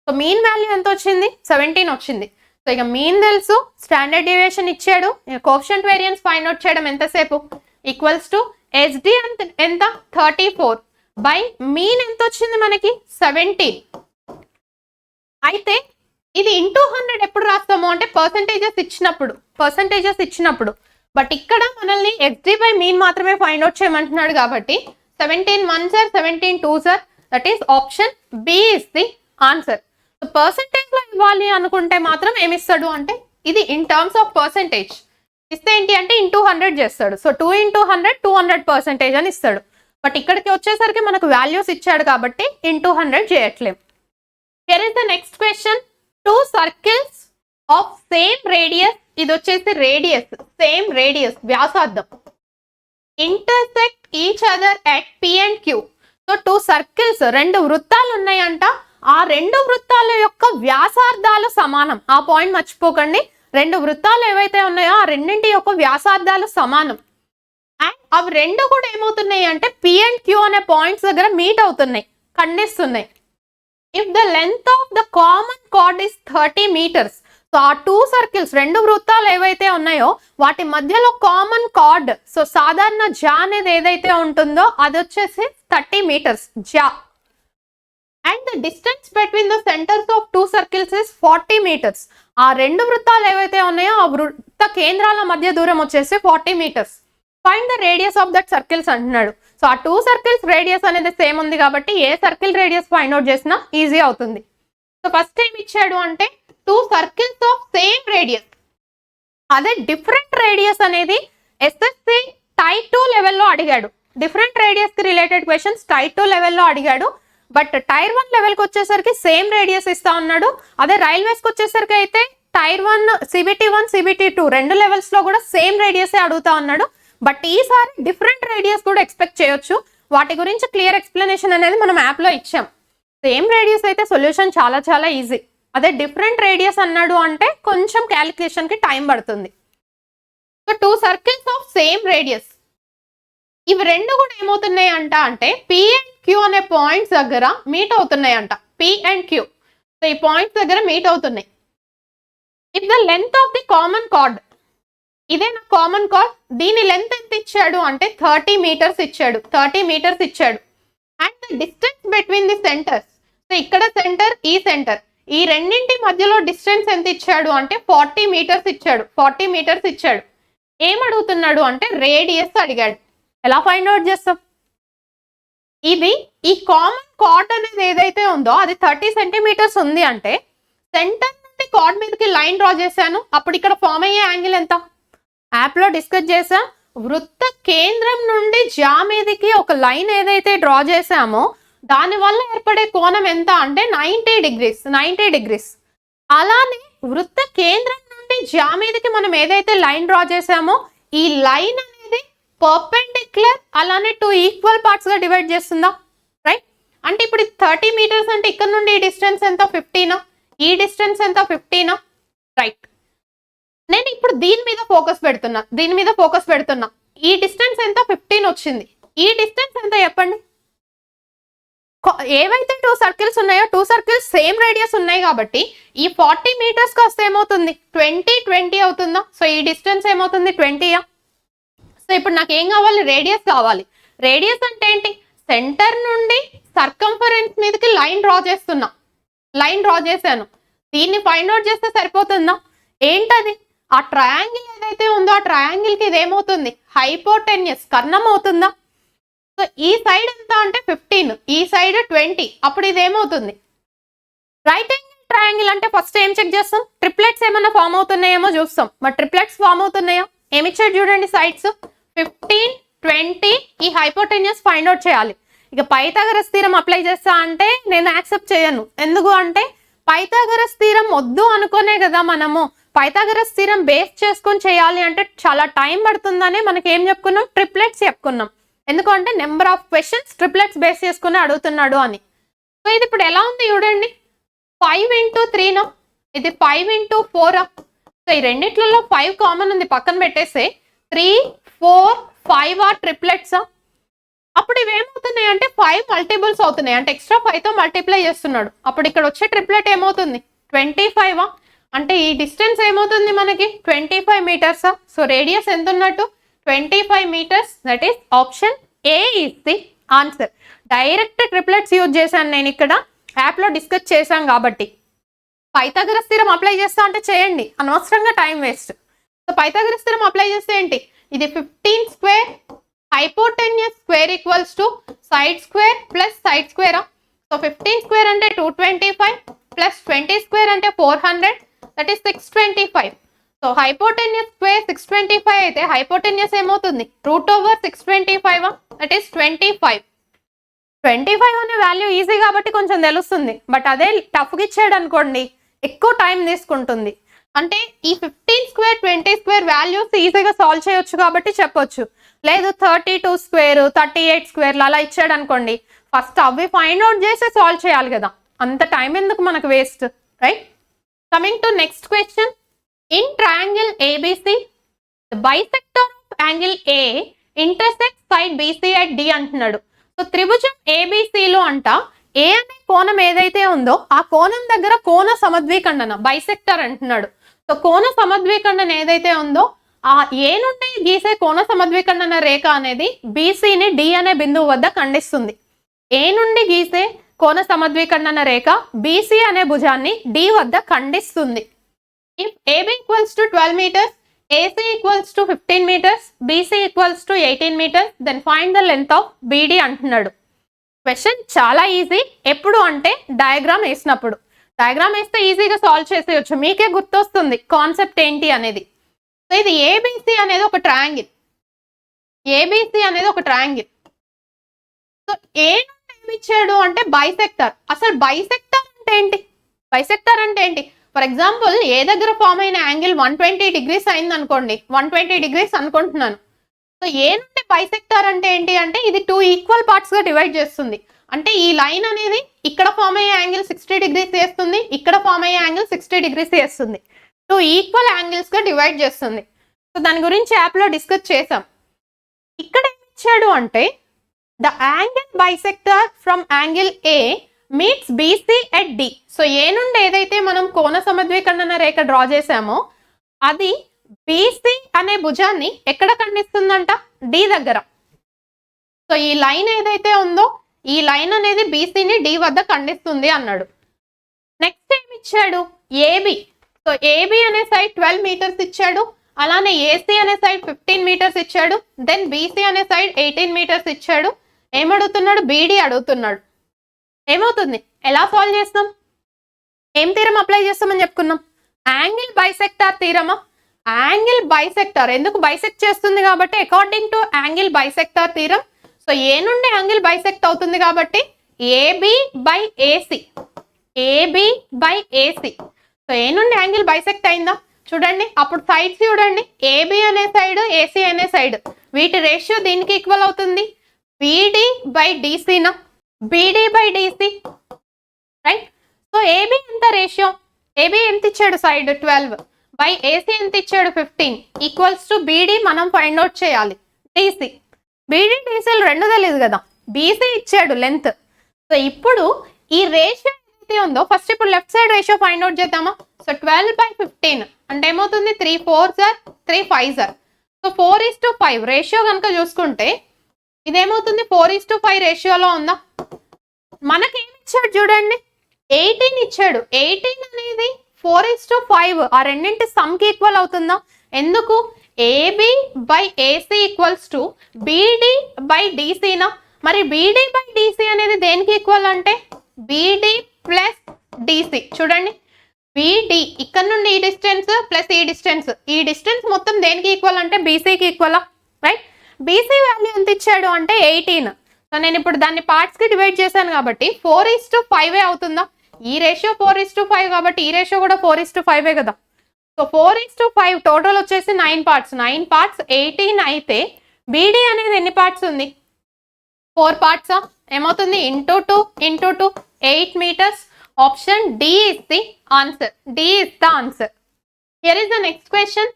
So mean value ఎంత వచ్చింది? 17 వచ్చింది. సో ఇక మీన్ తెలుసు, స్టాండర్డ్ డీవియేషన్ ఇచ్చాడు, కోఎఫిషియంట్ వేరియన్స్ ఫైండ్ అవుట్ చేయడం ఎంతసేపు? ఈక్వల్స్ టు SD ఎంత? 34 బై మీన్ ఎంత వచ్చింది మనకి? 17. అయితే ఇది ఇంటూ 100 ఎప్పుడు రాస్తాము అంటే పర్సంటేజెస్ ఇచ్చినప్పుడు. బట్ ఇక్కడ మనల్ని XD బై మీన్ మాత్రమే ఫైండ్ అవుట్ చేయమంటున్నాడు కాబట్టి 17 1s are 17 2s are, that is option B is the answer. So percentage లో ఇవ్వాలి అనుకుంటే మాత్రం ఏమిస్తాడు అంటే ఇది ఇన్ టర్మ్స్ ఆఫ్ పర్సంటేజ్ ఇస్తే ఏంటి అంటే ఇంటూ 100 చేస్తాడు. సో 2 into 100 200% అని ఇస్తాడు. బట్ ఇక్కడికి వచ్చేసరికి మనకు వాల్యూస్ ఇచ్చాడు కాబట్టి ఇంటూ 100 చేయట్లేం. Here is the next question. 2 circles of same radius, ఇది వచ్చేసి రేడియస్, సేమ్ రేడియస్ వ్యాసార్థం, intersect each other at P and Q. So 2 circles, 2 వృత్తాలు ఉన్నాయంట. ఆ 2 వృత్తాల యొక్క వ్యాసార్థాలు సమానం. ఆ పాయింట్ మర్చిపోకండి. 2 వృత్తాలు ఏవైతే ఉన్నాయో ఆ రెండింటి యొక్క వ్యాసార్థాలు సమానం. అండ్ అవి 2 కూడా ఏమవుతున్నాయి అంటే P and Q అనే పాయింట్స్ దగ్గర మీట్ అవుతున్నాయి, ఖండిస్తున్నాయి. If the length of the common chord is 30 meters. So ఆ 2 circles, 2 వృత్తాలు ఏవైతే ఉన్నాయో వాటి మధ్యలో కామన్ కార్డ్, సో సాధారణ జా అనేది ఏదైతే ఉంటుందో అది వచ్చేసి 30 meters జా. And the distance between the centres of 2 circles is 40 meters. ఆ 2 వృత్తాలు ఏవైతే ఉన్నాయో ఆ వృత్త కేంద్రాల మధ్య దూరం వచ్చేసి 40 meters. Find the radius of that circles అంటున్నాడు. సో ఆ 2 circles రేడియస్ అనేది సేమ్ ఉంది కాబట్టి a circle radius find out చేసినా ఈజీ అవుతుంది. సో ఫస్ట్ ఏం ఇచ్చాడు అంటే 2 circles ఆఫ్ సేమ్ రేడియస్. అదే డిఫరెంట్ రేడియస్ అనేది SSC టైర్ 2 లెవెల్లో అడిగాడు. డిఫరెంట్ రేడియస్ కి రిలేటెడ్ క్వశ్చన్స్ టైర్ 2 లెవెల్లో అడిగాడు. బట్ టైర్ 1 లెవెల్కి వచ్చేసరికి సేమ్ రేడియస్ ఇస్తా ఉన్నాడు. అదే రైల్వేస్కి వచ్చేసరికి అయితే టైర్ 1 CBT1 CBT2 2 లెవెల్స్ లో కూడా సేమ్ రేడియస్ అడుగుతా ఉన్నాడు. బట్ ఈసారి డిఫరెంట్ రేడియస్ కూడా ఎక్స్పెక్ట్ చేయొచ్చు. వాటి గురించి క్లియర్ ఎక్స్ప్లెనేషన్ అనేది మనం యాప్లో ఇచ్చాం. సేమ్ రేడియస్ అయితే సొల్యూషన్ చాలా చాలా ఈజీ. అదే డిఫరెంట్ రేడియస్ అన్నాడు అంటే కొంచెం క్యాలిక్యులేషన్కి టైం పడుతుంది. So 2 circles of same radius, ఇవి 2 కూడా ఏమవుతున్నాయి అంట అంటే P and Q అనే పాయింట్స్ దగ్గర మీట్ అవుతున్నాయి అంట. P and Q, సో ఈ పాయింట్స్ దగ్గర మీట్ అవుతున్నాయి. If the length of the common card, ఇదే నా కామన్ కార్డ్, దీని లెంత్ ఎంత ఇచ్చాడు అంటే 30 meters ఇచ్చాడు. 30 meters ఇచ్చాడు. And the distance between the centres, so ఇక్కడ సెంటర్, ఈ సెంటర్, ఈ రెండింటి మధ్యలో డిస్టెన్స్ ఎంత ఇచ్చాడు అంటే 40 meters ఇచ్చాడు. 40 meters ఇచ్చాడు. ఏం అడుగుతున్నాడు అంటే రేడియస్ అడిగాడు. ఎలా ఫైండ్ అవుట్ చేస్తాం? ఇది ఈ కామన్ కార్డ్ అనేది ఏదైతే ఉందో అది 30 centimeters ఉంది అంటే సెంటర్ నుండి కార్డ్ మీదకి లైన్ డ్రా చేశాను. అప్పుడు ఇక్కడ ఫామ్ అయ్యే యాంగిల్ ఎంత? యాప్లో డిస్కస్ చేసాం. వృత్త కేంద్రం నుండి జా మీదకి ఒక లైన్ ఏదైతే డ్రా చేసామో దానివల్ల ఏర్పడే కోణం ఎంత అంటే 90 degrees. 90 degrees. అలానే వృత్త కేంద్రం నుండి జా మీదకి మనం ఏదైతే లైన్ డ్రా చేసామో ఈ లైన్ అనేది పర్పెండిక్యులర్ అలానే 2 equal parts గా డివైడ్ చేస్తుందా? రైట్. అంటే ఇప్పుడు 30 meters అంటే ఇక్కడ నుండి ఈ డిస్టెన్స్ ఎంత? 15. ఈ డిస్టెన్స్ ఎంత? 15. రైట్. నేను ఇప్పుడు దీని మీద ఫోకస్ పెడుతున్నా. ఈ డిస్టెన్స్ ఎంత? 15 వచ్చింది. ఈ డిస్టెన్స్ ఎంత చెప్పండి? ఏవైతే 2 circles ఉన్నాయో 2 circles సేమ్ రేడియస్ ఉన్నాయి కాబట్టి ఈ 40 meters కాస్త ఏమవుతుంది? 20 అవుతుందా? సో ఈ డిస్టెన్స్ ఏమవుతుంది? 20. సో ఇప్పుడు నాకు ఏం కావాలి? రేడియస్ కావాలి. రేడియస్ అంటే ఏంటి? సెంటర్ నుండి సర్కంఫరెన్స్ మీదకి లైన్ డ్రా చేశాను. దీన్ని ఫైండ్ అవుట్ చేస్తే సరిపోతుందా? ఏంటది? ఆ ట్రయాంగిల్ ఏదైతే ఉందో ఆ ట్రయాంగిల్ కి ఇదేమవుతుంది? హైపోటెన్యూస్, కర్ణం అవుతుందా? సో ఈ సైడ్ ఎంత అంటే 15, ఈ సైడ్ 20. అప్పుడు ఇదేమవుతుంది? రైట్ యాంగిల్ ట్రయాంగిల్ అంటే ఫస్ట్ ఏం చెక్ చేస్తాం? ట్రిప్లెట్స్ ఏమైనా ఫామ్ అవుతున్నాయేమో చూస్తాం. మరి ట్రిప్లెట్స్ ఫామ్ అవుతున్నాయా? ఏమిచ్చాడు చూడండి సైడ్స్ 15, 20. ఈ హైపోటెన్యూస్ ఫైండ్ అవుట్ చేయాలి. ఇక పైథాగరస్ థీరం అప్లై చేస్తా అంటే నేను యాక్సెప్ట్ చేయను. ఎందుకు అంటే పైథాగరస్ థీరం వద్దు అనుకునే కదా మనము పైథాగరస్ థీరం బేస్ చేసుకొని చేయాలి అంటే చాలా టైం పడుతుందని మనకి ఏం చెప్పుకున్నాం? ట్రిప్లెట్స్ చెప్పుకున్నాం. ఎందుకంటే number of questions triplets base చేసుకుని అడుగుతున్నాడు అని. సో ఇది ఇప్పుడు ఎలా ఉంది చూడండి. 5 into 3 ఇది 5 into 4. సో ఈ రెండిట్లలో 5 కామన్ ఉంది, పక్కన పెట్టేస్తే 3, 4, 5 ఆ ట్రిప్లెట్స్. అప్పుడు ఇవేమవుతున్నాయి అంటే 5 మల్టిపుల్స్ అవుతున్నాయి. అంటే ఎక్స్ట్రా 5తో మల్టిప్లై చేస్తున్నాడు. అప్పుడు ఇక్కడ వచ్చే ట్రిప్లెట్ ఏమవుతుంది? 25. అంటే ఈ డిస్టెన్స్ ఏమవుతుంది మనకి? 25 meters. సో రేడియస్ ఎంత ఉన్నట్టు? 25 meters. That is option A is the answer. Direct triplets use చేశాను నేను ఇక్కడ, యాప్లో డిస్కస్ చేశాం కాబట్టి. పైథాగరస్ థీరం అప్లై చేస్తా అంటే చేయండి, అనవసరంగా time waste. So Pythagoras theorem apply చేస్తే ఏంటి? ఇది 15 square hypotenuse square equals to side square plus side స్క్వేరా. సో 15 స్క్వేర్ అంటే 225 ప్లస్ 20 స్క్వేర్ అంటే 400, that is 625. So hypotenuse square 625 అయితే హైపోటెన్యూస్ ఏమవుతుంది √625, దట్ ఈస్ 25. 25 అనే వాల్యూ ఈజీ కాబట్టి కొంచెం తెలుస్తుంది, బట్ అదే టఫ్గా ఇచ్చాడు అనుకోండి ఎక్కువ టైం తీసుకుంటుంది. అంటే ఈ 15 స్క్వేర్ 20 స్క్వేర్ వాల్యూస్ ఈజీగా సాల్వ్ చేయొచ్చు కాబట్టి చెప్పొచ్చు. లేదు 32 స్క్వేర్ 38 స్క్వేర్లు అలా ఇచ్చాడు అనుకోండి ఫస్ట్ అవి ఫైండ్ అవుట్ చేసి సాల్వ్ చేయాలి కదా, అంత టైం ఎందుకు మనకు waste, right. Coming to next question. In triangle ABC the bisector of angle A intersect side BC at D అంటున్నాడు. సో త్రిభుజం ఏబిసిలో అంట ఏ అనే కోణం ఏదైతే ఉందో ఆ కోణం దగ్గర కోణ సమద్విఖండన బైసెక్టర్ అంటున్నాడు. సో కోణ సమద్విఖండన ఏదైతే ఉందో ఆ ఏ నుండి గీసే కోణ సమద్విఖండన రేఖ అనేది బీసీని డి అనే బిందువు వద్ద ఖండిస్తుంది. ఏ నుండి గీసే కోణ సమద్విఖండన రేఖ బీసీ అనే భుజాన్ని డి వద్ద ఖండిస్తుంది. If AB equals to 12 meters, AC equals to 15 meters, BC equals to 18 meters, then find the length of BD అంటున్నాడు. క్వశ్చన్ చాలా ఈజీ. ఎప్పుడు అంటే డయాగ్రామ్ వేసినప్పుడు. డయాగ్రామ్ వేస్తే ఈజీగా సాల్వ్ చేసేయచ్చు, మీకే గుర్తొస్తుంది కాన్సెప్ట్ ఏంటి అనేది. సో ఇది ఏబిసి అనేది ఒక ట్రయాంగిల్. ఏబిసి అనేది ఒక ట్రయాంగిల్. సో ఏ ఏమి ఇచ్చాడు అంటే బైసెక్టర్. అసలు బైసెక్టర్ అంటే ఏంటి? బైసెక్టర్ అంటే ఏంటి? ఫర్ ఎగ్జాంపుల్ ఏ దగ్గర ఫామ్ అయిన యాంగిల్ 120 degrees అయింది అనుకోండి, 120 degrees అనుకుంటున్నాను. సో ఏ నుండి బైసెక్టర్ అంటే ఏంటి అంటే ఇది 2 ఈక్వల్ పార్ట్స్ గా డివైడ్ చేస్తుంది. అంటే ఈ లైన్ అనేది ఇక్కడ ఫామ్ అయ్యే యాంగిల్ 60 degrees చేస్తుంది, ఇక్కడ ఫామ్ అయ్యే యాంగిల్ 60 degrees చేస్తుంది. 2 ఈక్వల్ యాంగిల్స్ గా డివైడ్ చేస్తుంది. సో దాని గురించి యాప్ లో డిస్కస్ చేసాం. ఇక్కడ ఏమి ఇచ్చాడు అంటే the angle bisector from angle A meets BC at D. So A నుండి ఏదైతే మనం కోణ సమద్విఖండన రేఖ డ్రా చేసామో అది బీసీ అనే భుజాన్ని ఎక్కడ ఖండిస్తుందంట? డి దగ్గర. సో ఈ లైన్ ఏదైతే ఉందో ఈ లైన్ అనేది బీసీని డి వద్ద ఖండిస్తుంది అన్నాడు. నెక్స్ట్ ఏమి ఇచ్చాడు? ఏబి. సో ఏబి అనే సైడ్ 12 meters ఇచ్చాడు, అలానే ఏసీ అనే సైడ్ 15 meters ఇచ్చాడు, దెన్ బీసీ అనే సైడ్ 18 meters ఇచ్చాడు. ఏమడుగుతున్నాడు? బీడి అడుగుతున్నాడు. ఏమవుతుంది? ఎలా సాల్వ్ చేస్తాం? ఏం థీరం అప్లై చేస్తామని చెప్పుకున్నాం? యాంగిల్ బైసెక్టార్ థీరమా? యాంగిల్ బైసెక్టార్ ఎందుకు బైసెక్ట్ చేస్తుంది కాబట్టి according to angle bisector theorem. So A నుండి యాంగిల్ బైసెక్ట్ అవుతుంది కాబట్టి AB by AC. AB by AC. So A నుండి యాంగిల్ బైసెక్ట్ అయిందా చూడండి. అప్పుడు సైడ్స్ చూడండి, ఏబి అనే సైడ్ ఏసీ అనే సైడ్ వీటి రేషియో దీనికి ఈక్వల్ అవుతుంది. బీడి బై డీసీనా? BD by DC, right. So AB ఎంత రేషియో? ఏబి ఎంత ఇచ్చాడు? సైడ్ 12 బై ఏసీ ఎంత ఇచ్చాడు? 15 ఈక్వల్స్ టు బీడి మనం ఫైండ్ అవుట్ చేయాలి. డీసీ, బీడి డీసీలు రెండు తెలియదు కదా, బీసీ ఇచ్చాడు లెంత్. సో ఇప్పుడు ఈ రేషియో ఏదైతే ఉందో ఫస్ట్ ఇప్పుడు left side ratio find out చేద్దామా? సో 12 by 15 అంటే ఏమవుతుంది? 3 4s are 3 5s are. So 4:5 ratio కనుక చూసుకుంటే ఇదేమవుతుంది? 4:5 రేషియోలో ఉందా? మనకేమి ఇచ్చాడు చూడండి, 18 ఇచ్చాడు. 18 అనేది 4:5 ఆ రెండింటి సమ్ కి ఈక్వల్ అవుతుందా? ఎందుకు? AB by AC equals to BD by డీసీనా? మరి బీడి బై డీసీ అనేది దేనికి ఈక్వల్ అంటే బీడి ప్లస్ డీసీ. చూడండి, బీడి ఇక్కడ నుండి ఈ డిస్టెన్స్ ప్లస్ ఈ డిస్టెన్స్ మొత్తం దేనికి ఈక్వల్ అంటే బీసీకి ఈక్వలా, రైట్. బీసీ వాల్యూ ఎంత ఇచ్చాడు అంటే 18. సో నేను ఇప్పుడు దాన్ని పార్ట్స్ కి డివైడ్ చేశాను కాబట్టి 4:5 అవుతుందా? ఈ రేషియో 4:5 కాబట్టి ఈ రేషియో కూడా 4:5 కదా. సో 4:5 టోటల్ వచ్చేసి 9 parts. 9 parts 18 అయితే బీడీ అనేది ఎన్ని పార్ట్స్ ఉంది? 4 parts. ఏమవుతుంది? Into 2 into 2 8 meters. Option D is the answer. D is the answer. Here is the next question.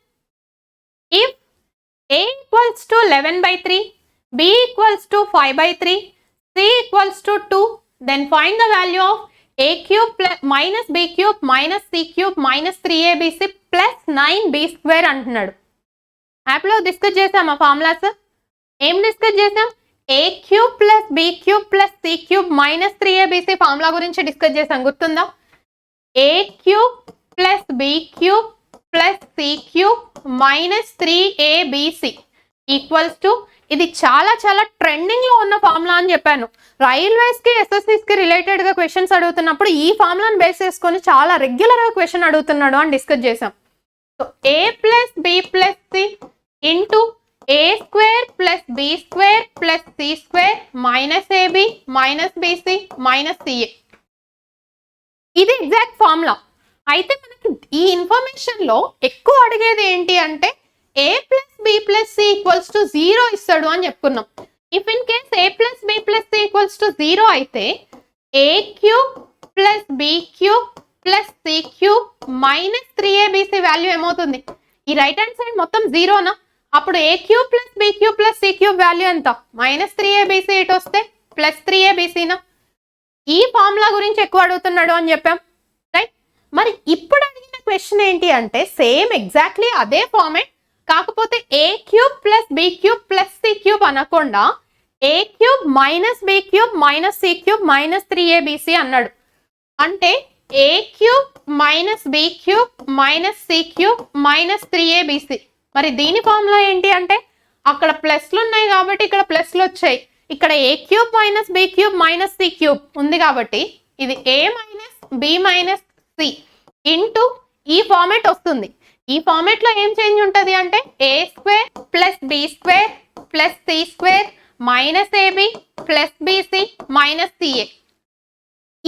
If A equals to 11/3, B equals to 5/3, C equals to 2, then find the value of A cube plus minus B cube minus C cube minus 3ABC plus 9B square అంటున్నాడు. యాప్లో డిస్కస్ చేసామా ఫార్ములాస్? ఏం డిస్కస్ చేసాం? A cube plus B cube plus C cube minus 3ABC formula గురించి డిస్కస్ చేసాం, గుర్తుందా? A cube plus B cube plus C cube minus 3ABC. Equals to, ఇది చాలా చాలా ట్రెండింగ్ లో ఉన్న ఫార్ములా అని చెప్పాను. రైల్వేస్ కి ఎస్ఎస్సిస్ కి రిలేటెడ్ గా క్వశ్చన్స్ అడుగుతున్నప్పుడు ఈ ఫార్ములాని బేస్ చేసుకొని చాలా రెగ్యులర్ గా క్వశ్చన్ అడుగుతున్నాడు అని డిస్కస్ చేసాం. So a plus B plus C into a square plus B square plus C square minus AB minus BC minus CA, ఇది ఎగ్జాక్ట్ ఫార్ములా. అయితే మనకి ఈ ఇన్ఫర్మేషన్ లో ఎక్కువ అడిగేది ఏంటి అంటే a plus B plus C equals to 0 ఇస్తాడు అని చెప్పుకున్నాం. If in case a plus B plus C equals to 0 అయితే a cube plus B cube plus C cube minus 3abc value ఏమవుతుంది? ఈ రైట్ హ్యాండ్ సైడ్ మొత్తం జీరోనా, అప్పుడు a cube plus B cube plus C cube value ఎంత? మైనస్ 3abc ఇటు వస్తే ప్లస్ 3abcనా. ఈ ఫార్ములా గురించి ఎక్కువ అడుగుతున్నాడు అని చెప్పాం, రైట్? మరి ఇప్పుడు అడిగిన క్వశ్చన్ ఏంటి అంటే సేమ్ ఎగ్జాక్ట్లీ అదే ఫార్మేట్, కాకపోతే a cube plus B cube plus C cube అనకుండా a cube minus B cube minus C cube minus 3abc అన్నాడు. అంటే a cube minus B cube minus C cube minus 3abc. మరి దీని ఫార్ములా ఏంటి అంటే అక్కడ ప్లస్లు ఉన్నాయి కాబట్టి ఇక్కడ ప్లస్లు వచ్చాయి, ఇక్కడ a cube minus B cube minus C cube ఉంది కాబట్టి ఇది a minus B minus C into ఈ ఫార్మేట్ వస్తుంది. ఈ ఫార్మేట్ లో ఏం చేంజ్ ఉంటుంది అంటే a square plus B square plus C square minus AB plus BC minus CA.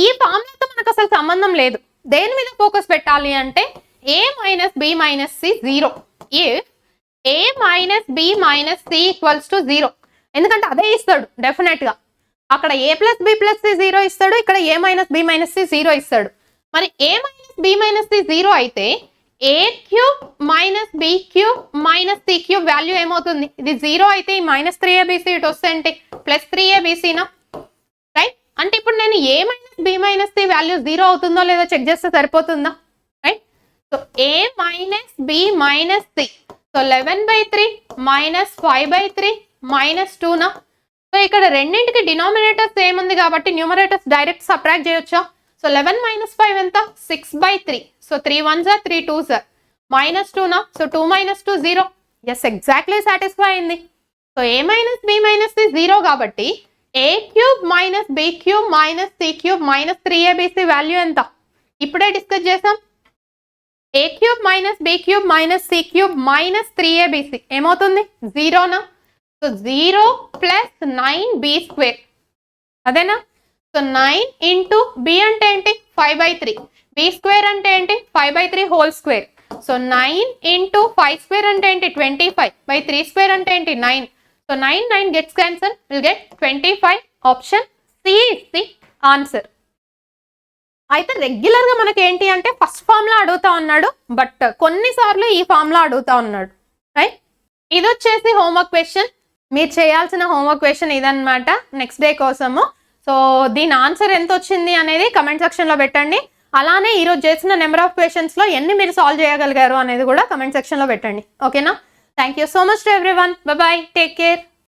ఈ ఫార్ములాతో మనకు అసలు సంబంధం లేదు. దేని మీద ఫోకస్ పెట్టాలి అంటే a minus B minus C 0 if a minus B minus C equals to 0, ఎందుకంటే అదే ఇస్తాడు డెఫినెట్ గా. అక్కడ a plus B plus C 0 ఇస్తాడు, ఇక్కడ a minus B minus C 0 ఇస్తాడు. మరి a minus B minus C 0 అయితే a cube minus B cube minus C cube value ఏమవుతుంది? ఇది 0 అయితే ఈ మైనస్ 3abc ఇటు వస్తే ఏంటి? ప్లస్ 3abcనా, రైట్? అంటే ఇప్పుడు నేను a minus B minus C value 0 అవుతుందో లేదో చెక్ చేస్తే సరిపోతుందా, right? So a minus B minus C, so 11/3 minus 5/3 minus 2నా. సో ఇక్కడ రెండింటికి డినామినేటర్స్ ఏముంది కాబట్టి న్యూమరేటర్స్ డైరెక్ట్ సబ్ట్రాక్ట్ చేయొచ్చా? సో 11 మైనస్ 5 ఎంత? 6/3. So 3 1s are 3 2s are minus 2నా. So 2 minus 2 0. Yes, exactly satisfy అయింది. So a minus B minus C 0 కాబట్టి a cube minus B cube minus C cube minus 3abc value ఎంత? ఇప్పుడే డిస్కస్ చేసాం. a cube minus B cube minus C cube minus 3abc ఏమవుతుంది? 0నా. సో 0 ప్లస్ 9b స్క్వేర్, అదేనా? సో 9 ఇంటూ బి అంటే ఏంటి? 5/3. బి స్క్వేర్ అంటే ఏంటి? 5/3 whole square. So 9 into 5 square అంటే ఏంటి? 25/3 స్క్వేర్ అంటే ఏంటి? 9. So 9 gets cancel, will get 25. Option C is the answer. అయితే రెగ్యులర్ గా మనకి ఏంటి అంటే ఫస్ట్ ఫార్ములా అడుగుతా ఉన్నాడు, బట్ కొన్నిసార్లు ఈ ఫార్ములా అడుగుతా ఉన్నాడు, రైట్? ఇది వచ్చేసి హోంవర్క్ క్వశ్చన్. మీరు చేయాల్సిన హోంవర్క్ క్వశ్చన్ ఇదన్నమాట నెక్స్ట్ డే కోసము. సో దీని ఆన్సర్ ఎంత వచ్చింది అనేది కమెంట్ సెక్షన్ లో పెట్టండి. అలానే ఈరోజు చేసిన నెంబర్ ఆఫ్ క్వశ్చన్స్ లో ఎన్ని మీరు సాల్వ్ చేయగలిగారు అనేది కూడా కమెంట్ సెక్షన్ లో పెట్టండి, ఓకేనా? Thank you so much to everyone. By by, take care.